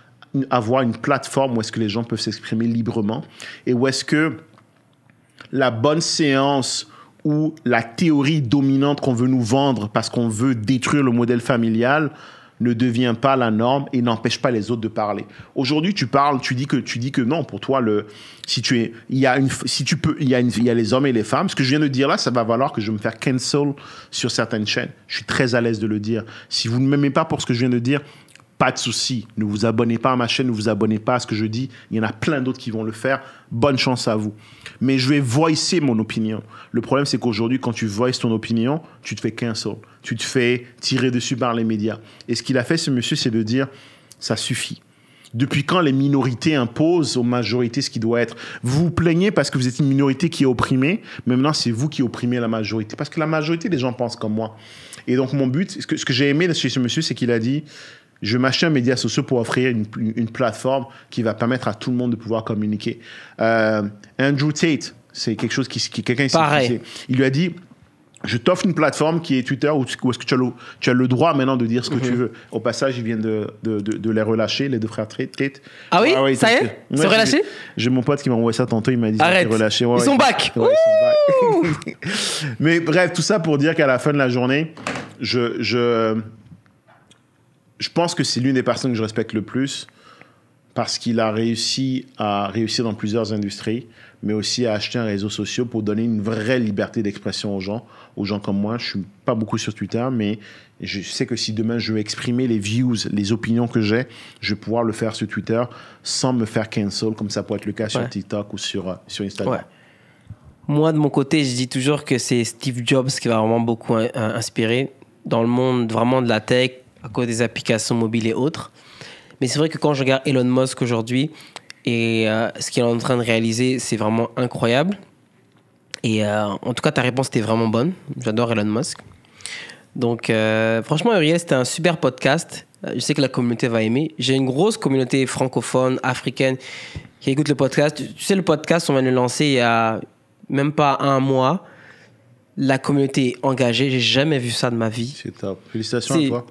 avoir une plateforme où est-ce que les gens peuvent s'exprimer librement et où est-ce que la bonne séance ou la théorie dominante qu'on veut nous vendre parce qu'on veut détruire le modèle familial ne devient pas la norme et n'empêche pas les autres de parler. Aujourd'hui, tu parles, tu dis que non, pour toi, il y a les hommes et les femmes. Ce que je viens de dire là, ça va valoir que je vais me faire cancel sur certaines chaînes. Je suis très à l'aise de le dire. Si vous ne m'aimez pas pour ce que je viens de dire, pas de souci. Ne vous abonnez pas à ma chaîne, ne vous abonnez pas à ce que je dis. Il y en a plein d'autres qui vont le faire. Bonne chance à vous. Mais je vais voicer mon opinion. Le problème, c'est qu'aujourd'hui, quand tu voices ton opinion, tu te fais cancel. Tu te fais tirer dessus par les médias. Et ce qu'il a fait, ce monsieur, c'est de dire, ça suffit. Depuis quand les minorités imposent aux majorités ce qui doit être? Vous vous plaignez parce que vous êtes une minorité qui est opprimée, mais maintenant, c'est vous qui opprimez la majorité. Parce que la majorité des gens pensent comme moi. Et donc, mon but, ce que j'ai aimé chez ce monsieur, c'est qu'il a dit, je vais m'acheter un média social pour offrir une plateforme qui va permettre à tout le monde de pouvoir communiquer. Andrew Tate, c'est quelque chose qui quelqu'un ici. Pareil. Il lui a dit, je t'offre une plateforme qui est Twitter où est-ce que tu as le droit maintenant de dire ce que tu veux. Au passage, ils viennent de les relâcher, les deux frères Tate. Ah oui, ouais, ça y est, c'est relâché. J'ai mon pote qui m'a envoyé ça tantôt, il m'a dit arrête, relâché. Ils sont back. Ouais, ils sont back. Mais bref, tout ça pour dire qu'à la fin de la journée, je pense que c'est l'une des personnes que je respecte le plus parce qu'il a réussi à réussir dans plusieurs industries, mais aussi à acheter un réseau social pour donner une vraie liberté d'expression aux gens comme moi. Je suis pas beaucoup sur Twitter, mais je sais que si demain je veux exprimer les views, les opinions que j'ai, je vais pouvoir le faire sur Twitter sans me faire cancel, comme ça pourrait être le cas sur TikTok ou sur Instagram. Ouais. Moi, de mon côté, je dis toujours que c'est Steve Jobs qui va vraiment beaucoup inspirer dans le monde vraiment de la tech, à cause des applications mobiles et autres. Mais c'est vrai que quand je regarde Elon Musk aujourd'hui et ce qu'il est en train de réaliser, c'est vraiment incroyable. Et en tout cas, ta réponse était vraiment bonne. J'adore Elon Musk. Donc, franchement, Uriel, c'était un super podcast. Je sais que la communauté va aimer. J'ai une grosse communauté francophone, africaine, qui écoute le podcast. Tu sais, le podcast, on vient de le lancer il y a même pas un mois. La communauté est engagée. J'ai jamais vu ça de ma vie. C'est top. Félicitations à toi.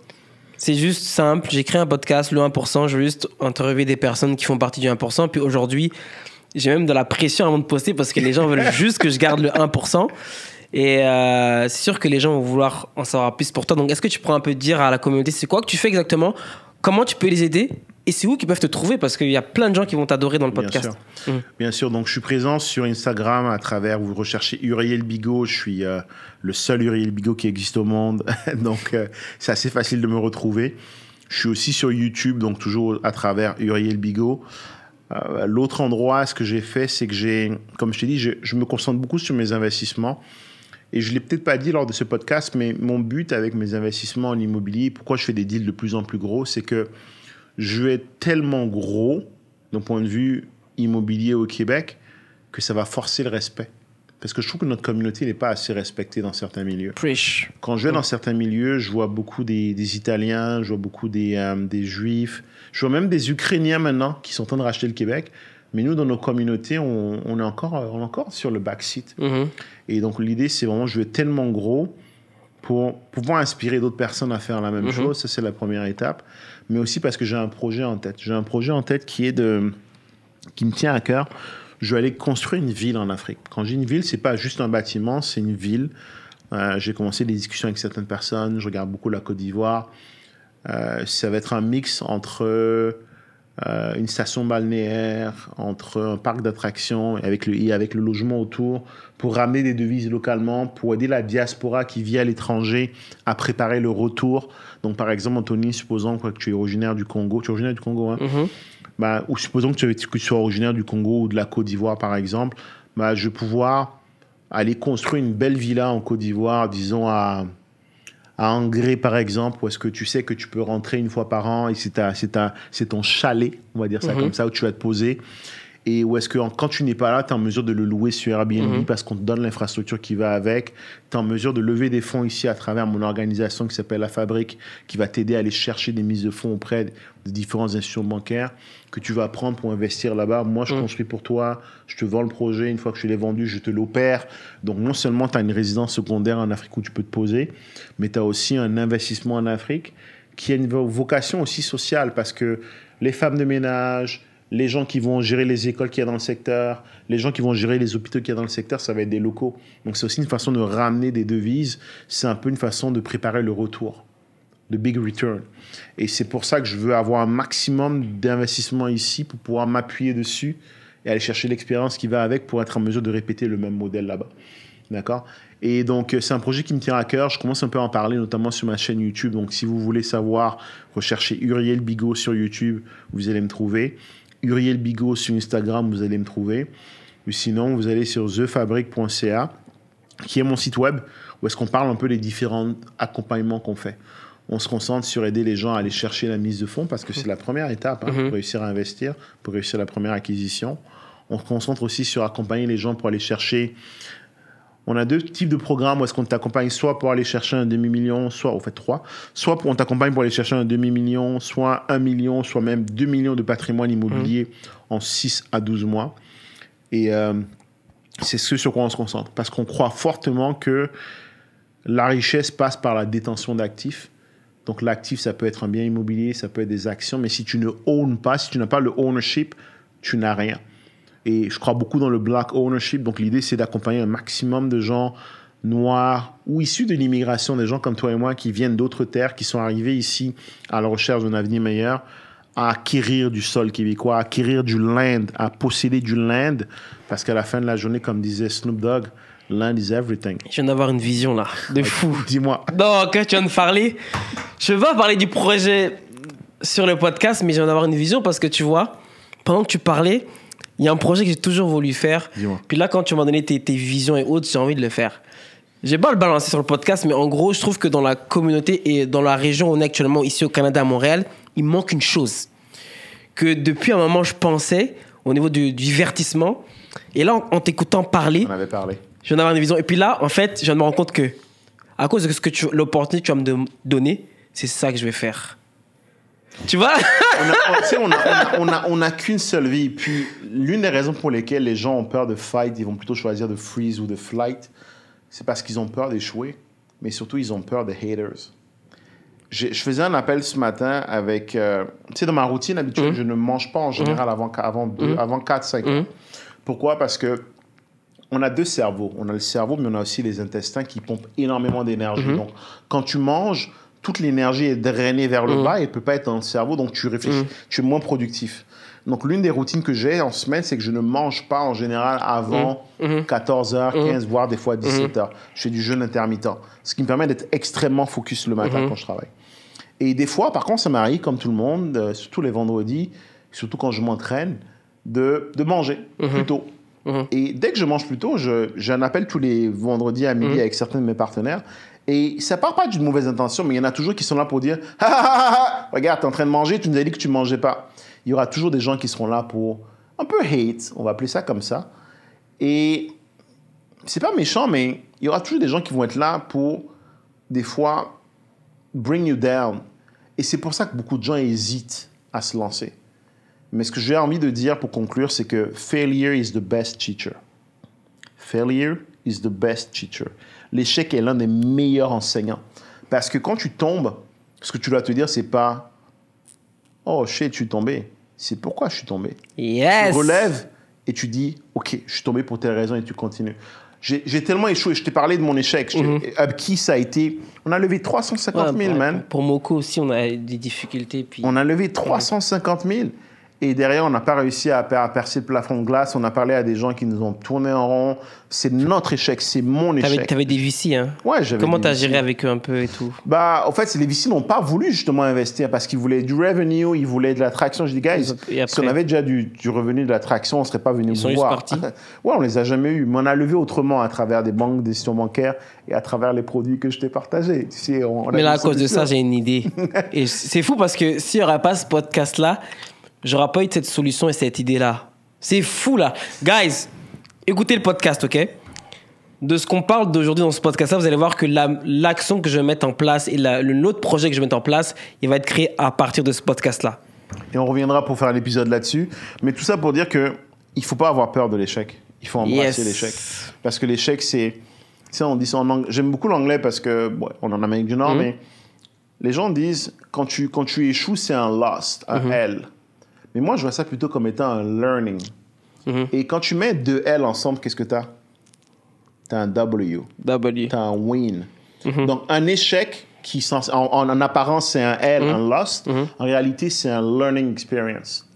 C'est juste simple. J'ai créé un podcast, le 1%. Je veux juste interviewer des personnes qui font partie du 1%. Puis aujourd'hui, j'ai même de la pression avant de poster parce que les gens veulent juste que je garde le 1%. Et c'est sûr que les gens vont vouloir en savoir plus pour toi. Donc, est-ce que tu pourrais un peu dire à la communauté c'est quoi que tu fais exactement? Comment tu peux les aider? Et c'est où qu'ils peuvent te trouver? Parce qu'il y a plein de gens qui vont t'adorer dans le podcast. Bien sûr. Bien sûr. Donc, je suis présent sur Instagram à travers, vous recherchez Uriel Bigot. Je suis le seul Uriel Bigot qui existe au monde. Donc, c'est assez facile de me retrouver. Je suis aussi sur YouTube, donc toujours à travers Uriel Bigot. L'autre endroit, ce que j'ai fait, c'est que comme je t'ai dit, je me concentre beaucoup sur mes investissements. Et je ne l'ai peut-être pas dit lors de ce podcast, mais mon but avec mes investissements en immobilier, pourquoi je fais des deals de plus en plus gros, c'est que je vais être tellement gros d'un point de vue immobilier au Québec que ça va forcer le respect. Parce que je trouve que notre communauté n'est pas assez respectée dans certains milieux. Preach. Quand je vais dans certains milieux, je vois beaucoup des Italiens, je vois beaucoup des Juifs, je vois même des Ukrainiens maintenant qui sont en train de racheter le Québec. Mais nous, dans nos communautés, on est encore sur le backseat. Et donc, l'idée, c'est vraiment, je vais être tellement gros pour pouvoir inspirer d'autres personnes à faire la même chose. Ça, c'est la première étape. Mais aussi parce que j'ai un projet en tête. J'ai un projet en tête qui me tient à cœur. Je vais aller construire une ville en Afrique. Quand j'ai une ville, c'est pas juste un bâtiment, c'est une ville. J'ai commencé des discussions avec certaines personnes. Je regarde beaucoup la Côte d'Ivoire. Ça va être un mix entre une station balnéaire, entre un parc d'attractions et avec le logement autour, pour ramener des devises localement, pour aider la diaspora qui vit à l'étranger à préparer le retour. Donc, par exemple, Anthony, supposons que tu es originaire du Congo. Tu es originaire du Congo, hein? Ou supposons que tu sois originaire du Congo ou de la Côte d'Ivoire, par exemple. Je vais pouvoir aller construire une belle villa en Côte d'Ivoire, disons à Angré, par exemple, où est-ce que tu sais que tu peux rentrer une fois par an et c'est ton chalet, on va dire ça comme ça, où tu vas te poser. et où est-ce que quand tu n'es pas là, tu es en mesure de le louer sur Airbnb parce qu'on te donne l'infrastructure qui va avec. Tu es en mesure de lever des fonds ici à travers mon organisation qui s'appelle La Fabrique, qui va t'aider à aller chercher des mises de fonds auprès de différentes institutions bancaires que tu vas prendre pour investir là-bas. Moi, je construis pour toi, je te vends le projet. Une fois que je l'ai vendu, je te l'opère. Donc, non seulement tu as une résidence secondaire en Afrique où tu peux te poser, mais tu as aussi un investissement en Afrique qui a une vocation aussi sociale parce que les femmes de ménage, les gens qui vont gérer les écoles qu'il y a dans le secteur, les gens qui vont gérer les hôpitaux qu'il y a dans le secteur, ça va être des locaux. Donc, c'est aussi une façon de ramener des devises. C'est un peu une façon de préparer le retour, le big return. Et c'est pour ça que je veux avoir un maximum d'investissement ici pour pouvoir m'appuyer dessus et aller chercher l'expérience qui va avec pour être en mesure de répéter le même modèle là-bas. D'accord? Et donc, c'est un projet qui me tient à cœur. Je commence un peu à en parler, notamment sur ma chaîne YouTube. Donc, si vous voulez savoir, recherchez Uriel Bigot sur YouTube, vous allez me trouver. Uriel Bigot sur Instagram, vous allez me trouver. Ou sinon, vous allez sur thefabrique.ca, qui est mon site web, où est-ce qu'on parle un peu des différents accompagnements qu'on fait. On se concentre sur aider les gens à aller chercher la mise de fonds parce que c'est la première étape pour réussir à investir, pour réussir la première acquisition. On se concentre aussi sur accompagner les gens pour aller chercher... On a 2 types de programmes où est-ce qu'on t'accompagne soit pour aller chercher un demi-million, soit, en fait 3, soit on t'accompagne pour aller chercher un demi-million, soit 1 million, soit même 2 millions de patrimoine immobilier en 6 à 12 mois. Et c'est ce sur quoi on se concentre. Parce qu'on croit fortement que la richesse passe par la détention d'actifs. Donc l'actif, ça peut être un bien immobilier, ça peut être des actions, mais si tu ne owns pas, si tu n'as pas le ownership, tu n'as rien. Et je crois beaucoup dans le black ownership. Donc, l'idée, c'est d'accompagner un maximum de gens noirs ou issus de l'immigration, des gens comme toi et moi qui viennent d'autres terres, qui sont arrivés ici à la recherche d'un avenir meilleur, à acquérir du sol québécois, à acquérir du land, à posséder du land. Parce qu'à la fin de la journée, comme disait Snoop Dogg, land is everything. Je viens d'avoir une vision, là, de fou. Dis-moi. Non, quand tu viens de parler, je vais parler du projet sur le podcast, mais je viens d'avoir une vision parce que tu vois, pendant que tu parlais, il y a un projet que j'ai toujours voulu faire. Dis-moi. Puis là, quand tu m'as donné tes visions et autres, j'ai envie de le faire. J'ai pas le balancer sur le podcast, mais en gros, je trouve que dans la communauté et dans la région où on est actuellement, ici au Canada, à Montréal, il manque une chose. Que depuis un moment, je pensais au niveau du divertissement. Et là, en t'écoutant parler, On avait parlé. je viens d'avoir une vision. Et puis là, en fait, je viens de me rendre compte que, à cause de l'opportunité que tu vas me donner, c'est ça que je vais faire. Tu vois? On n'a qu'une seule vie. Puis, l'une des raisons pour lesquelles les gens ont peur de fight, ils vont plutôt choisir de freeze ou de flight, c'est parce qu'ils ont peur d'échouer, mais surtout, ils ont peur des haters. Je faisais un appel ce matin avec... tu sais, dans ma routine habituelle, je ne mange pas en général avant 4-5 ans. Pourquoi? Parce que on a 2 cerveaux. On a le cerveau, mais on a aussi les intestins qui pompent énormément d'énergie. Donc, quand tu manges, toute l'énergie est drainée vers le bas et elle ne peut pas être dans le cerveau, donc tu réfléchis, tu es moins productif. Donc, l'une des routines que j'ai en semaine, c'est que je ne mange pas en général avant 14h, 15, voire des fois 17h. Je fais du jeûne intermittent, ce qui me permet d'être extrêmement focus le matin quand je travaille. Et des fois, par contre, ça m'arrive, comme tout le monde, surtout les vendredis, surtout quand je m'entraîne, de manger plus tôt. Et dès que je mange plus tôt, j'ai un appel tous les vendredis à midi avec certains de mes partenaires. Et ça part pas d'une mauvaise intention, mais il y en a toujours qui sont là pour dire « Regarde, tu es en train de manger, tu nous as dit que tu ne mangeais pas. » Il y aura toujours des gens qui seront là pour un peu hate, on va appeler ça comme ça. Et c'est pas méchant, mais il y aura toujours des gens qui vont être là pour, des fois, bring you down. Et c'est pour ça que beaucoup de gens hésitent à se lancer. Mais ce que j'ai envie de dire pour conclure, c'est que failure is the best teacher. Failure is the best teacher. L'échec est l'un des meilleurs enseignants. Parce que quand tu tombes, ce que tu dois te dire, c'est pas « Oh, shit, je suis tombé ». C'est pourquoi je suis tombé. Yes! Tu relèves et tu dis « Ok, je suis tombé pour telle raison » et tu continues. J'ai tellement échoué. Je t'ai parlé de mon échec. Abki, ça a été... On a levé 350 000, man. Pour Moko aussi, on a des difficultés. Puis... On a levé 350 000. Et derrière, on n'a pas réussi à percer le plafond de glace. On a parlé à des gens qui nous ont tourné en rond. C'est notre échec, c'est mon échec. T'avais des VC, hein? Ouais, j'avais. Comment t'as géré avec eux un peu et tout? Bah, en fait, les VC n'ont pas voulu justement investir parce qu'ils voulaient du revenue, ils voulaient de l'attraction. Je dis, guys, si on avait déjà du revenu de l'attraction, on ne serait pas venu vous voir. Ils sont juste partis? Ouais, on les a jamais eus. Mais on a levé autrement à travers des banques, des institutions bancaires et à travers les produits que je t'ai partagés. Tu sais, mais là, à cause de ça, j'ai une idée. Et c'est fou parce que s'il n'y aurait pas ce podcast-là, j'aurais pas eu cette solution et cette idée-là. C'est fou, là. Guys, écoutez le podcast, OK? De ce qu'on parle d'aujourd'hui dans ce podcast-là, vous allez voir que l'action que je vais mettre en place et l'autre projet que je vais mettre en place, il va être créé à partir de ce podcast-là. Et on reviendra pour faire un épisode là-dessus. Mais tout ça pour dire qu'il ne faut pas avoir peur de l'échec. Il faut embrasser l'échec. Parce que l'échec, c'est... Tu sais, on dit ça en anglais. J'aime beaucoup l'anglais parce que, on est en Amérique du Nord, mais les gens disent, quand tu échoues, c'est un lost, un L. Mais moi, je vois ça plutôt comme étant un learning. Et quand tu mets deux L ensemble, qu'est-ce que tu as? Tu as un W. Tu as un win. Donc, un échec, qui en apparence, c'est un L, un lost. En réalité, c'est un learning experience.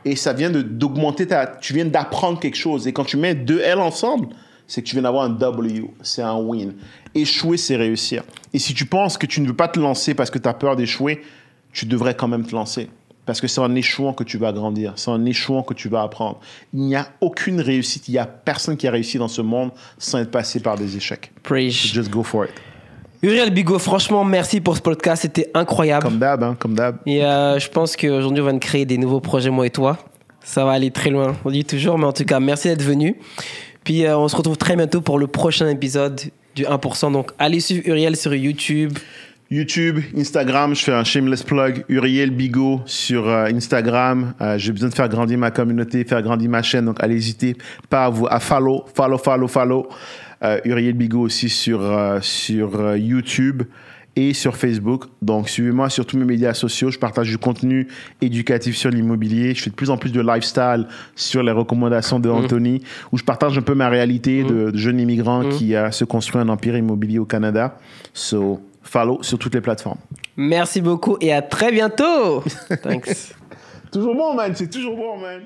Et ça vient d'augmenter tu viens d'apprendre quelque chose. Et quand tu mets deux L ensemble, c'est que tu viens d'avoir un W. C'est un win. Échouer, c'est réussir. Et si tu penses que tu ne veux pas te lancer parce que tu as peur d'échouer, tu devrais quand même te lancer. Parce que c'est en échouant que tu vas grandir. C'est en échouant que tu vas apprendre. Il n'y a aucune réussite. Il n'y a personne qui a réussi dans ce monde sans être passé par des échecs. Preach. So just go for it. Uriel Bigot, franchement, merci pour ce podcast. C'était incroyable. Comme d'hab, hein, comme d'hab. Et je pense qu'aujourd'hui, on va créer des nouveaux projets, moi et toi. Ça va aller très loin. On dit toujours, mais en tout cas, merci d'être venu. Puis, on se retrouve très bientôt pour le prochain épisode du 1%. Donc, allez suivre Uriel sur YouTube. Instagram, je fais un shameless plug. Uriel Bigot sur Instagram. J'ai besoin de faire grandir ma communauté, faire grandir ma chaîne. Donc, n'hésitez pas à follow. Uriel Bigot aussi sur YouTube et sur Facebook. Donc, suivez-moi sur tous mes médias sociaux. Je partage du contenu éducatif sur l'immobilier. Je fais de plus en plus de lifestyle sur les recommandations de Anthony, où je partage un peu ma réalité de jeune immigrant qui a se construit un empire immobilier au Canada. So, follow sur toutes les plateformes. Merci beaucoup et à très bientôt. Thanks. Toujours bon, man. C'est toujours bon, man.